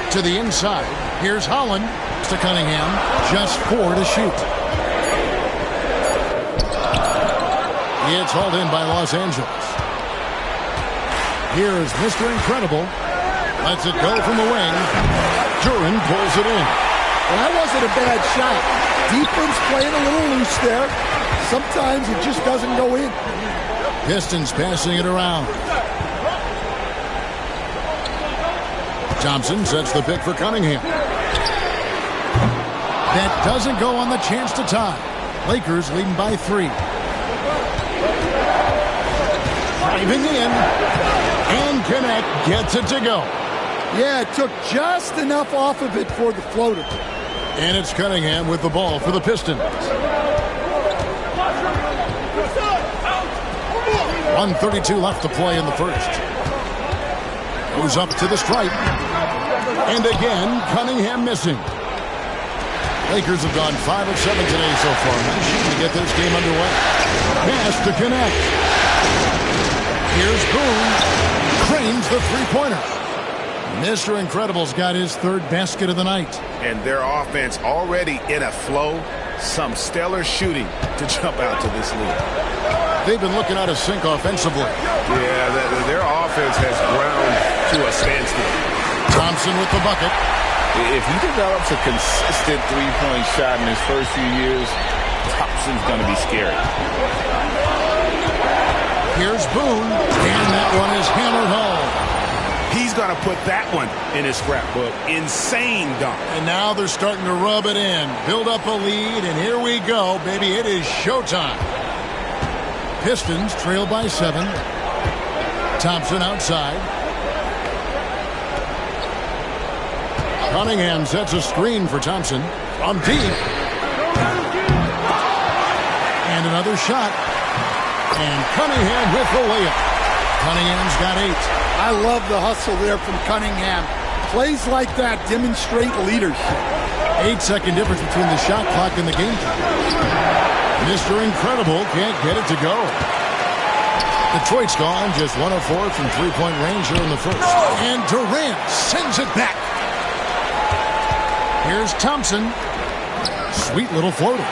To the inside. Here's Holland to Cunningham. Just 4 to shoot. It's hauled in by Los Angeles. Here's Mr. Incredible. Lets it go from the wing. Duran pulls it in. Well, that wasn't a bad shot. Defense playing a little loose there. Sometimes it just doesn't go in. Pistons passing it around. Thompson sets the pick for Cunningham. That doesn't go on the chance to tie. Lakers leading by 3. Driving in. And Kenneth gets it to go. Yeah, it took just enough off of it for the floater. And it's Cunningham with the ball for the Pistons. 1:32 left to play in the first. Goes up to the stripe. And again, Cunningham missing. Lakers have gone 5 of 7 today so far. Nice shooting to get this game underway. Pass to connect. Here's Boone. Cranes the three-pointer. Mr. Incredible's got his 3rd basket of the night. And their offense already in a flow. Some stellar shooting to jump out to this lead. They've been looking out of sync offensively. Yeah, their offense has ground to a standstill. Thompson with the bucket. If he develops a consistent three-point shot in his first few years, Thompson's going to be scary. Here's Boone, and that one is hammered home. He's going to put that one in his scrapbook. Insane dunk. And now they're starting to rub it in. Build up a lead, and here we go, baby. It is showtime. Pistons trail by 7. Thompson outside. Cunningham sets a screen for Thompson from deep. And another shot. And Cunningham with the layup. Cunningham's got 8. I love the hustle there from Cunningham. Plays like that demonstrate leadership. 8-second difference between the shot clock and the game clock. Mr. Incredible can't get it to go. Detroit's gone just 1 of 4 from three-point range here in the first. And Durant sends it back. Here's Thompson. Sweet little floater.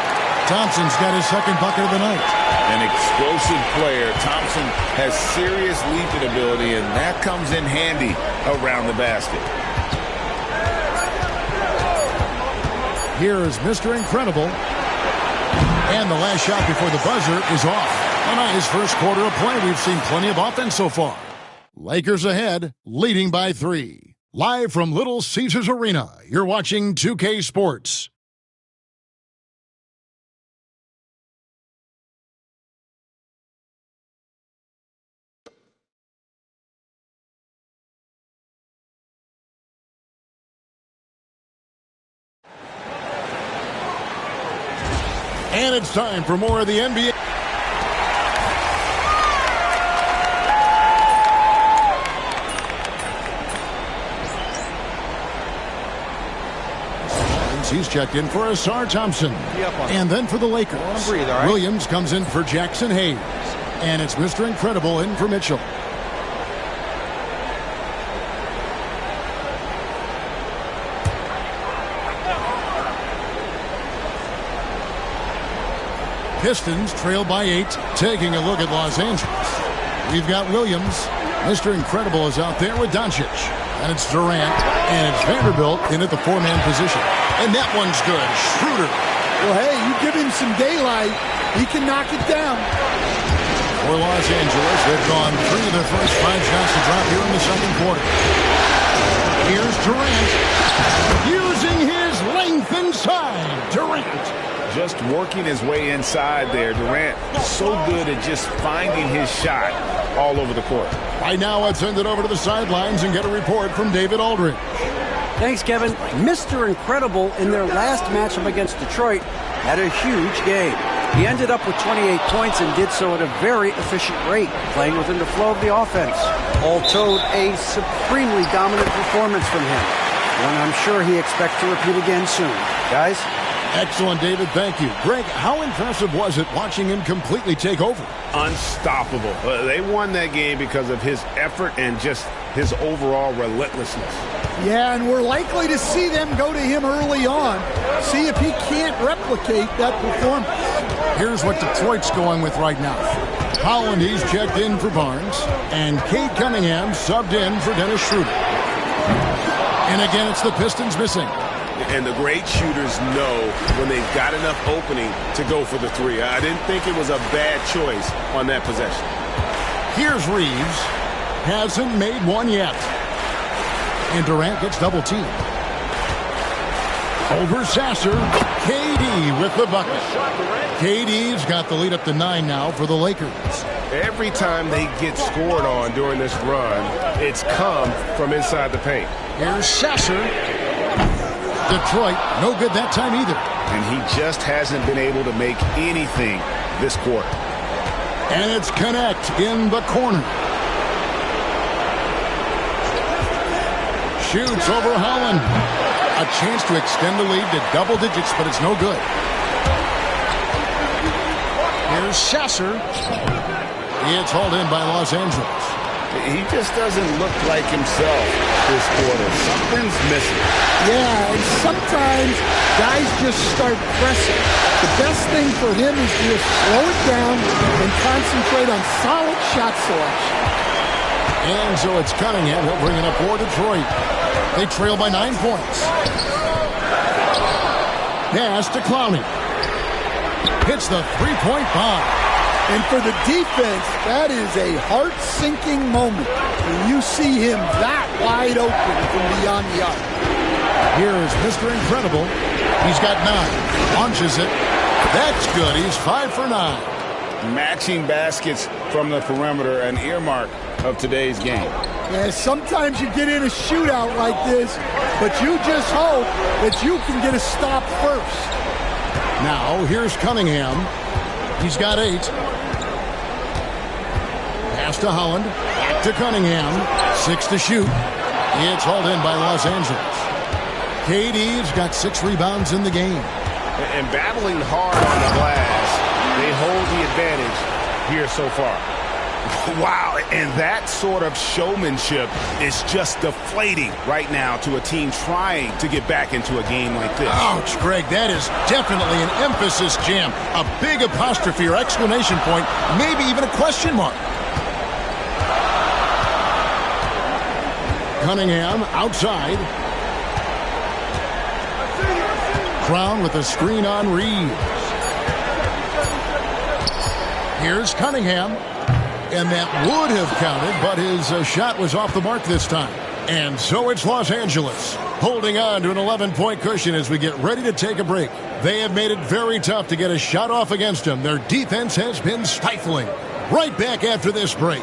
Thompson's got his 2nd bucket of the night. An explosive player. Thompson has serious leaping ability, and that comes in handy around the basket. Here is Mr. Incredible. And the last shot before the buzzer is off. A nice first quarter of play. We've seen plenty of offense so far. Lakers ahead, leading by 3. Live from Little Caesars Arena, you're watching 2K Sports. And it's time for more of the NBA. He's checked in for Asar Thompson. And then for the Lakers, Williams comes in for Jackson Hayes. And it's Mr. Incredible in for Mitchell. Pistons trail by 8, taking a look at Los Angeles. We've got Williams. Mr. Incredible is out there with Doncic. And it's Durant. And it's Vanderbilt in at the 4-man position. And that one's good. Schroeder. Well, hey, you give him some daylight, he can knock it down. For Los Angeles, they've gone 3 of their first 5 shots to drop here in the second quarter. Here's Durant. Using his length inside. Durant. Just working his way inside there. Durant so good at just finding his shot all over the court. Right now, let's send it over to the sidelines and get a report from David Aldridge. Thanks, Kevin. Mr. Incredible in their last matchup against Detroit had a huge game. He ended up with 28 points and did so at a very efficient rate, playing within the flow of the offense. All told, a supremely dominant performance from him, one I'm sure he expects to repeat again soon. Guys? Excellent, David. Thank you. Greg, how impressive was it watching him completely take over? Unstoppable. They won that game because of his effort and just his overall relentlessness. Yeah, and we're likely to see them go to him early on. See if he can't replicate that performance. Here's what Detroit's going with right now. Holland, he's checked in for Barnes. And Cade Cunningham subbed in for Dennis Schroeder. And again, it's the Pistons missing. And the great shooters know when they've got enough opening to go for the 3. I didn't think it was a bad choice on that possession. Here's Reeves. Hasn't made one yet. And Durant gets double teamed. Over Sasser. KD with the bucket. KD's got the lead up to 9 now for the Lakers. Every time they get scored on during this run, it's come from inside the paint. Here's Sasser. Detroit, no good that time either. And he just hasn't been able to make anything this quarter. And it's Connect in the corner. Shoots over Holland. A chance to extend the lead to double digits, but it's no good. Here's Sasser. It's hauled in by Los Angeles. He just doesn't look like himself this quarter. Something's missing. Yeah, and sometimes guys just start pressing. The best thing for him is to just slow it down and concentrate on solid shot selection. And so it's Cunningham. He'll bring it up for Detroit. They trail by 9 points. Pass to Clowney. Hits the three-point bomb. And for the defense, that is a heart-sinking moment when you see him that wide open from beyond the arc. Here's Mr. Incredible. He's got 9. Launches it. That's good. He's 5 for 9. Matching baskets from the perimeter, an earmark of today's game. Yeah, sometimes you get in a shootout like this, but you just hope that you can get a stop first. Now, here's Cunningham. He's got 8. Pass to Holland. Back to Cunningham. 6 to shoot. It's hauled in by Los Angeles. KD's got 6 rebounds in the game. And battling hard on the glass, they hold the advantage here so far. Wow, and that sort of showmanship is just deflating right now to a team trying to get back into a game like this. Ouch, Greg, that is definitely an emphasis jam. A big apostrophe or exclamation point, maybe even a question mark. Cunningham outside. Brown with a screen on Reeves. Here's Cunningham. And that would have counted, but his shot was off the mark this time. And so it's Los Angeles, holding on to an 11-point cushion as we get ready to take a break. They have made it very tough to get a shot off against them. Their defense has been stifling. Right back after this break.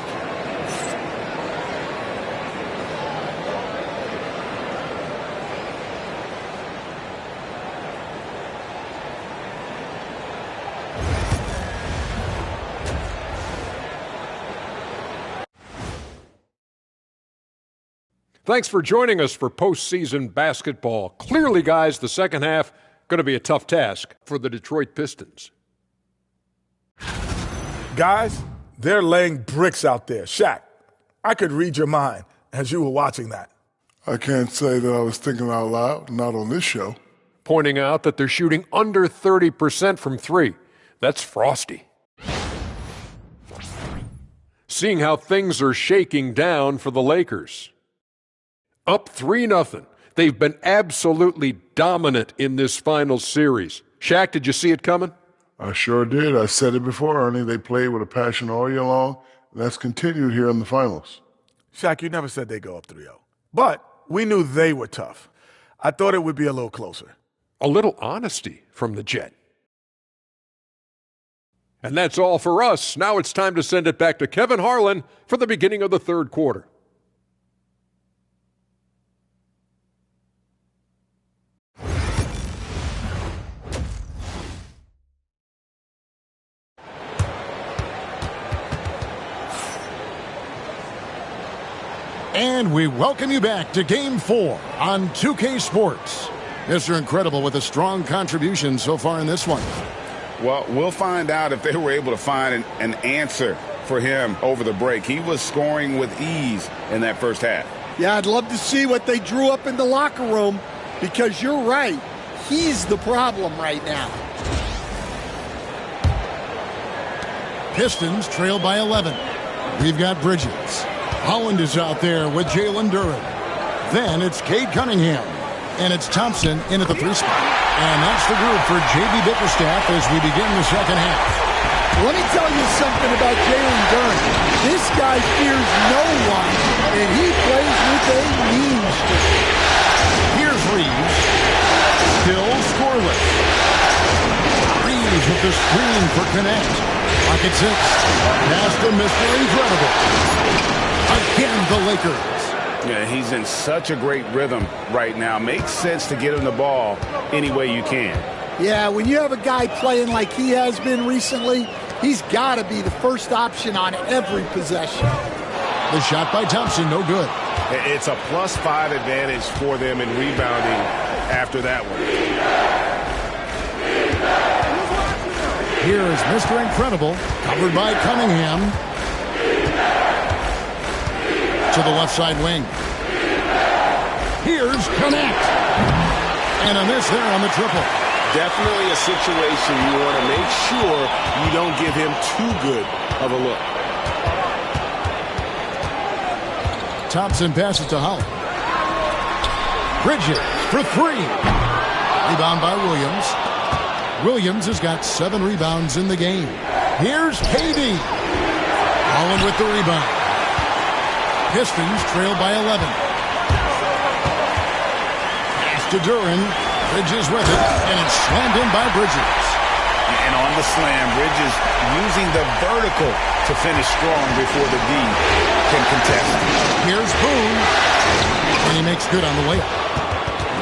Thanks for joining us for postseason basketball. Clearly, guys, the second half going to be a tough task for the Detroit Pistons. Guys, they're laying bricks out there. Shaq, I could read your mind as you were watching that. I can't say that I was thinking out loud, not on this show. Pointing out that they're shooting under 30% from three. That's frosty. Seeing how things are shaking down for the Lakers. Up 3-0. They've been absolutely dominant in this final series. Shaq, did you see it coming? I sure did. I said it before, Ernie. They played with a passion all year long. That's continued here in the finals. Shaq, you never said they'd go up 3-0. But we knew they were tough. I thought it would be a little closer. A little honesty from the Jet. And that's all for us. Now it's time to send it back to Kevin Harlan for the beginning of the third quarter. And we welcome you back to Game 4 on 2K Sports. Mr. Incredible with a strong contribution so far in this one. Well, we'll find out if they were able to find an answer for him over the break. He was scoring with ease in that first half. Yeah, I'd love to see what they drew up in the locker room because you're right. He's the problem right now. Pistons trail by 11. We've got Bridges. Holland is out there with Jalen Duren. Then it's Cade Cunningham. And it's Thompson in at the 3 spot. And that's the group for J.B. Bickerstaff as we begin the second half. Let me tell you something about Jalen Duren. This guy fears no one, and he plays with a mean streak. Here's Reeves. Still scoreless. Reeves with the screen for Connect. Pocket 6. Pass to Mr. Incredible. Again, the Lakers. Yeah, he's in such a great rhythm right now. Makes sense to get him the ball any way you can. Yeah, when you have a guy playing like he has been recently, he's got to be the first option on every possession. The shot by Thompson, no good. It's a +5 advantage for them in rebounding after that one. Here is Mr. Incredible, covered by Cunningham. To the left side wing. Here's Connect. And a miss there on the triple. Definitely a situation you want to make sure you don't give him too good of a look. Thompson passes to Holland. Bridges for 3. Rebound by Williams. Williams has got 7 rebounds in the game. Here's KD. Holland with the rebound. Pistons trail by 11. Pass to Duren. Bridges with it, and it's slammed in by Bridges. And on the slam, Bridges using the vertical to finish strong before the D can contest. Here's Boone, and he makes good on the layup.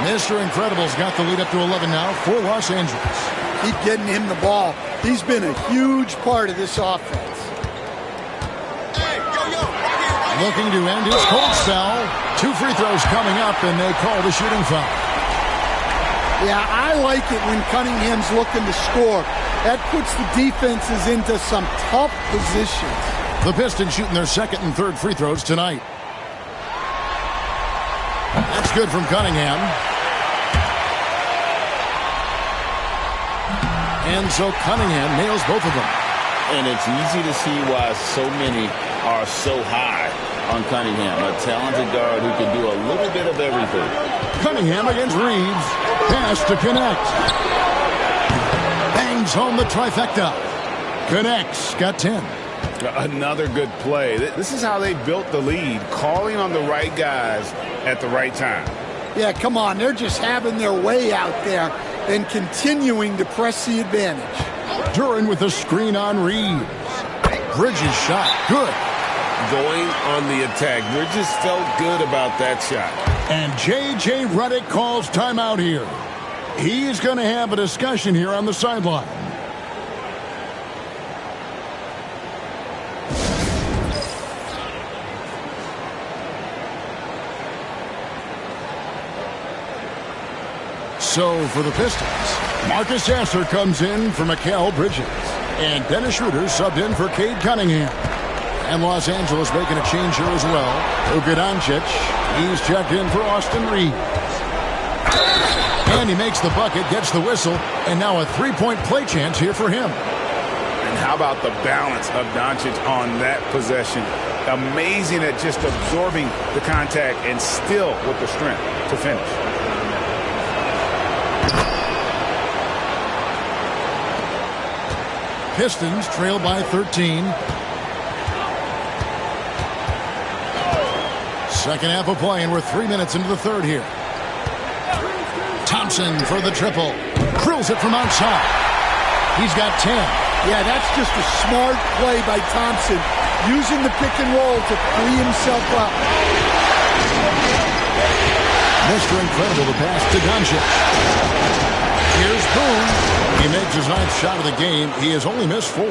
Mr. Incredible's got the lead up to 11 now for Los Angeles. Keep getting him the ball. He's been a huge part of this offense. Looking to end his cold spell. 2 free throws coming up, and they call the shooting foul. Yeah, I like it when Cunningham's looking to score. That puts the defenses into some tough positions. The Pistons shooting their second and third free throws tonight. That's good from Cunningham. And so Cunningham nails both of them. And it's easy to see why so many are so high on Cunningham, a talented guard who can do a little bit of everything. Cunningham against Reeves. Pass to Connect. Bangs home the trifecta. Connects. Got 10. Another good play. This is how they built the lead, calling on the right guys at the right time. Yeah, come on. They're just having their way out there and continuing to press the advantage. Duran with a screen on Reeves. Bridges shot. Good. Going on the attack. Bridges felt good about that shot. And J.J. Redick calls timeout here. He's going to have a discussion here on the sideline. So for the Pistons, Marcus Sasser comes in for Mikal Bridges. And Dennis Schroeder subbed in for Cade Cunningham. And Los Angeles making a change here as well. Luka Doncic, he's checked in for Austin Reeves. And he makes the bucket, gets the whistle, and now a three-point play chance here for him. And how about the balance of Doncic on that possession? Amazing at just absorbing the contact and still with the strength to finish. Pistons trail by 13. Second half of play, and we're 3 minutes into the third here. Thompson for the triple. Drills it from outside. He's got 10. Yeah, that's just a smart play by Thompson, using the pick and roll to free himself up. Mr. Incredible, the pass to Doncic. Here's Boone. He makes his ninth shot of the game. He has only missed 4.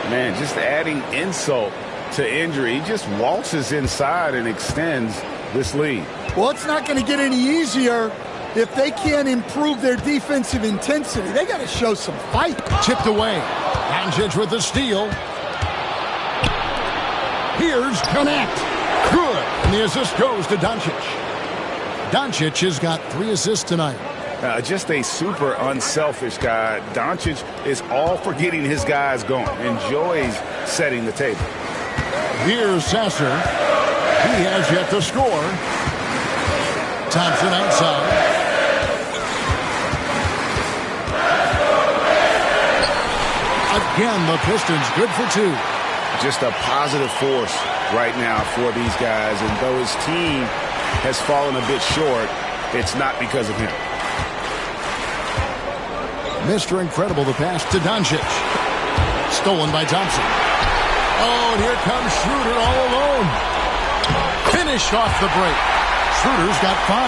Man, just adding insult to injury. He just waltzes inside and extends this lead. Well, it's not going to get any easier if they can't improve their defensive intensity. They got to show some fight. Tipped away. Doncic with the steal. Here's Connect. Good. And the assist goes to Doncic. Doncic has got 3 assists tonight. Just a super unselfish guy. Doncic is all for getting his guys going. Enjoys setting the table. Here's Sasser. He has yet to score. Thompson outside. Again, the Pistons good for 2. Just a positive force right now for these guys. And though his team has fallen a bit short, it's not because of him. Mr. Incredible, the pass to Doncic. Stolen by Thompson. Oh, and here comes Schroeder all alone. Finished off the break. Schroeder's got 5.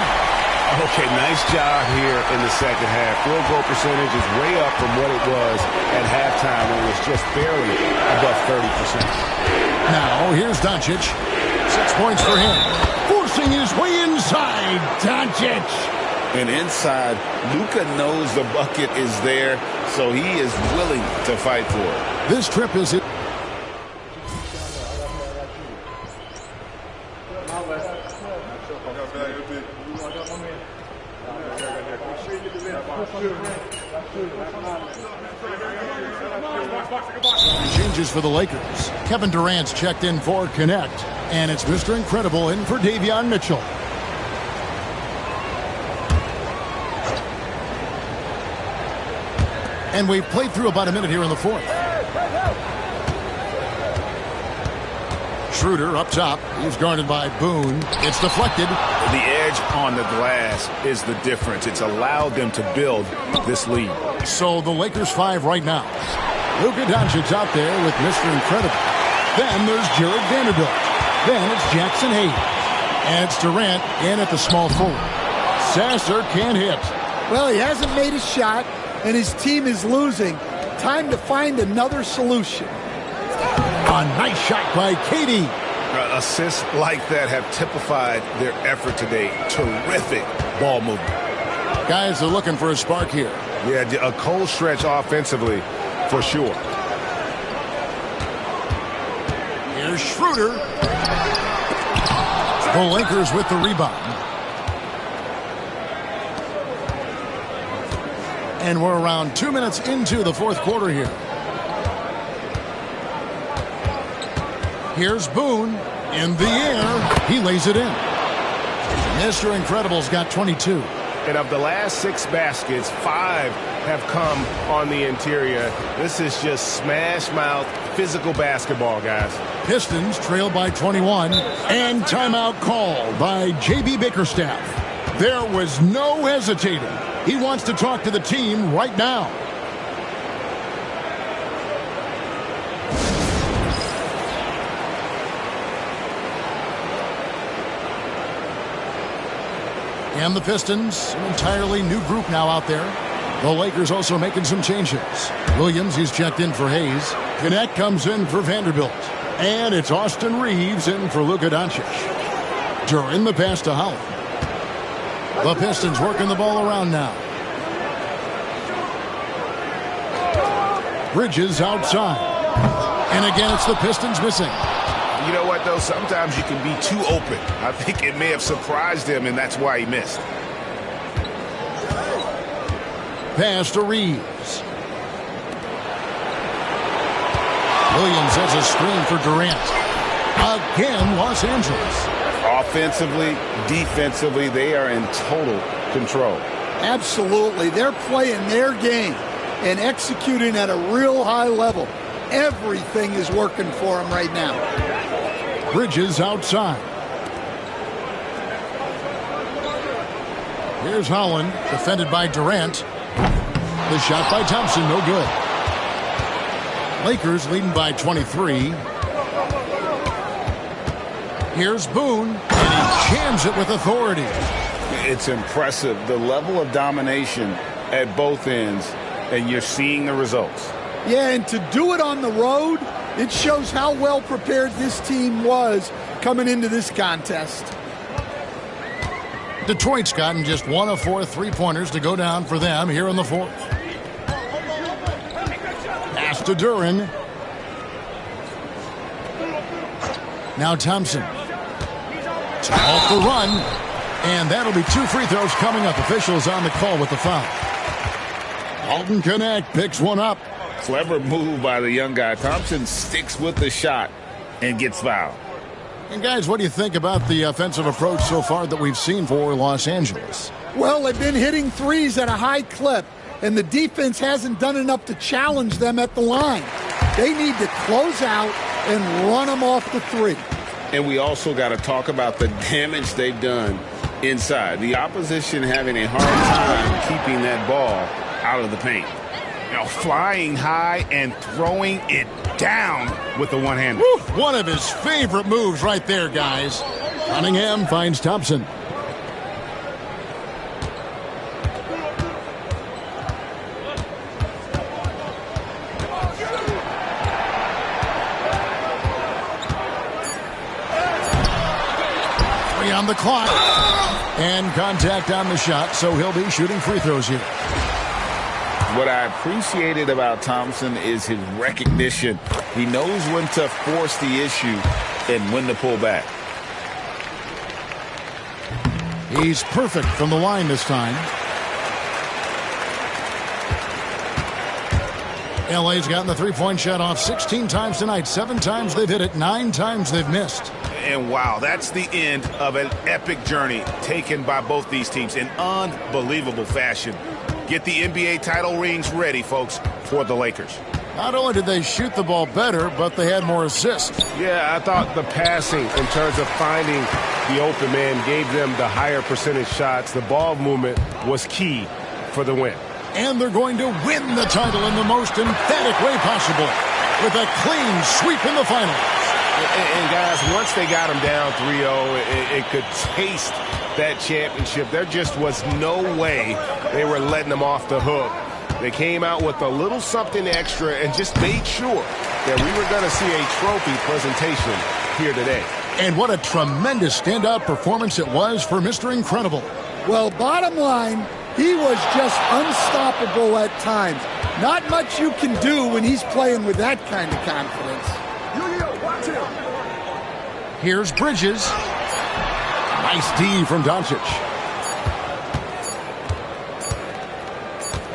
Okay, nice job here in the second half. Field goal percentage is way up from what it was at halftime when it was just barely above 30%. Now, here's Doncic. 6 points for him. Forcing his way inside. Doncic. And inside, Luka knows the bucket is there, so he is willing to fight for it. This trip is it. Changes for the Lakers. Kevin Durant's checked in for Connect, and it's Mr. Incredible in for Davion Mitchell. And we've played through about a minute here in the fourth. Schroeder up top. He's guarded by Boone. It's deflected. The edge on the glass is the difference. It's allowed them to build this lead. So the Lakers 5 right now. Luka Doncic out there with Mr. Incredible. Then there's Jared Vanderbilt. Then it's Jackson Hayes. And it's Durant in at the small forward. Sasser can't hit. Well, he hasn't made a shot, and his team is losing. Time to find another solution. A nice shot by Katie. Assists like that have typified their effort today. Terrific ball movement. Guys are looking for a spark here. Yeah, a cold stretch offensively for sure. Here's Schroeder. The Lakers with the rebound. And we're around 2 minutes into the fourth quarter here. Here's Boone. In the air, he lays it in. Mr. Incredible's got 22. And of the last 6 baskets, 5 have come on the interior. This is just smash mouth, physical basketball, guys. Pistons trail by 21. And timeout called by J.B. Bickerstaff. There was no hesitating. He wants to talk to the team right now. And the Pistons, an entirely new group now out there. The Lakers also making some changes. Williams, he's checked in for Hayes. Knecht comes in for Vanderbilt. And it's Austin Reeves in for Luka Doncic. During the pass to Holland. The Pistons working the ball around now. Bridges outside. And again, it's the Pistons missing. You know what, though? Sometimes you can be too open. I think it may have surprised him, and that's why he missed. Pass to Reeves. Williams has a screen for Durant. Again, Los Angeles. Offensively, defensively, they are in total control. Absolutely. They're playing their game and executing at a real high level. Everything is working for them right now. Bridges outside. Here's Holland, defended by Durant. The shot by Thompson, no good. Lakers leading by 23. Here's Boone, and he jams it with authority. It's impressive, the level of domination at both ends, and you're seeing the results. Yeah, and to do it on the road, it shows how well prepared this team was coming into this contest. Detroit's gotten just 1 of 4 3-pointers to go down for them here in the fourth. Pass to Duren. Now Thompson. Off the run. And that'll be 2 free throws coming up. Officials on the call with the foul. Alton Knecht picks one up. Clever move by the young guy. Thompson sticks with the shot and gets fouled. And guys, what do you think about the offensive approach so far that we've seen for Los Angeles? Well, they've been hitting threes at a high clip, and the defense hasn't done enough to challenge them at the line. They need to close out and run them off the three. And we also got to talk about the damage they've done inside. The opposition having a hard time keeping that ball out of the paint. Now flying high and throwing it down with the one-hander. One of his favorite moves right there, guys. Cunningham finds Thompson. Three on the clock. And contact on the shot, so he'll be shooting free throws here. What I appreciated about Thompson is his recognition. He knows when to force the issue and when to pull back. He's perfect from the line this time. LA's gotten the three-point shot off 16 times tonight. 7 times they've hit it, 9 times they've missed. And wow, that's the end of an epic journey taken by both these teams in unbelievable fashion. Get the NBA title rings ready, folks, for the Lakers. Not only did they shoot the ball better, but they had more assists. Yeah, I thought the passing in terms of finding the open man gave them the higher percentage shots. The ball movement was key for the win. And they're going to win the title in the most emphatic way possible with a clean sweep in the finals. And guys, once they got them down 3-0, it could taste that championship. There just was no way they were letting them off the hook. They came out with a little something extra and just made sure that we were going to see a trophy presentation here today. And what a tremendous standout performance it was for Mr. Incredible. Well, bottom line, he was just unstoppable at times. Not much you can do when he's playing with that kind of confidence. Here's Bridges. Nice D from Doncic.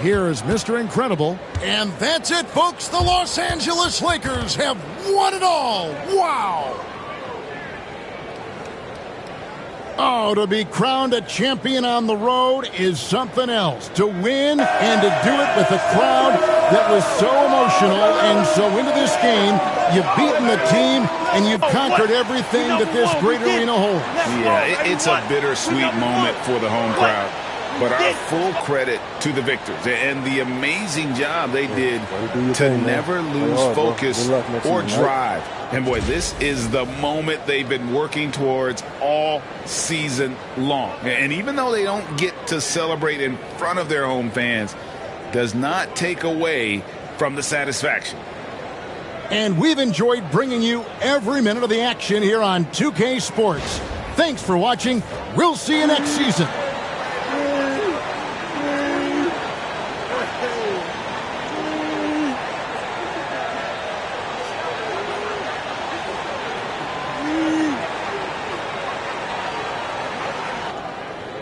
Here is Mr. Incredible. And that's it, folks. The Los Angeles Lakers have won it all. Wow. Oh, to be crowned a champion on the road is something else. To win and to do it with a crowd that was so emotional and so into this game, you've beaten the team and you've conquered everything that this great arena holds. Yeah, it's a bittersweet moment for the home crowd. But our full credit to the victors and the amazing job they did to never lose focus or drive. And boy, this is the moment they've been working towards all season long. And even though they don't get to celebrate in front of their home fans, does not take away from the satisfaction. And we've enjoyed bringing you every minute of the action here on 2K Sports. Thanks for watching. We'll see you next season.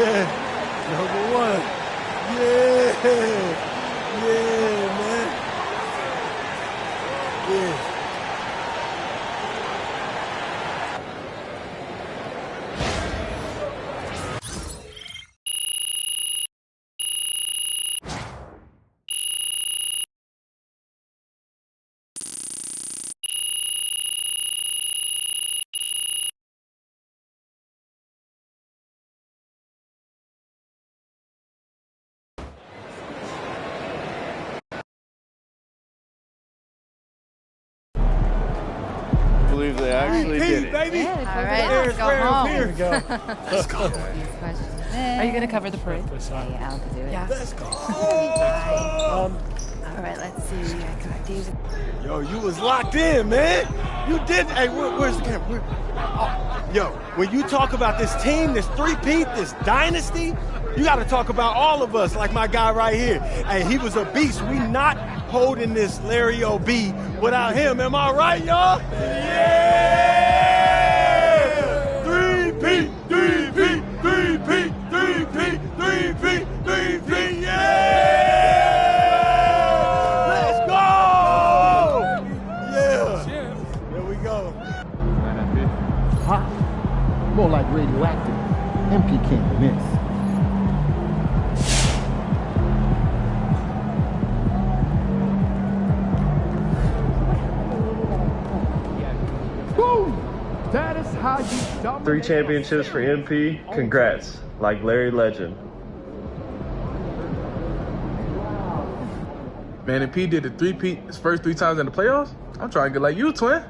Number one. Yeah. Yeah, man. Yeah. I believe they actually did it. Baby. All right, let's go home. Here we go. Let's go. Are you going to cover the parade? Yeah, I'll do it. Yeah. Let's go. All right, let's see. I got David. Yo, you was locked in, man. You did. Hey, where's the camera? Yo, when you talk about this team, this three-peat, this dynasty, you got to talk about all of us, like my guy right here. Hey, he was a beast. We not holding this Larry O.B. without him. Am I right, y'all? Yeah! Three-peat, three-peat, three-peat, three-peat, three-peat, three-peat, yeah! Let's go! Yeah! There we go. Hot, more like radioactive. MP can't miss. That is how you dominate. 3 championships for MP. Congrats. Like Larry Legend. Man, MP did the three-peat his first 3 times in the playoffs. I'm trying to get like you, twin.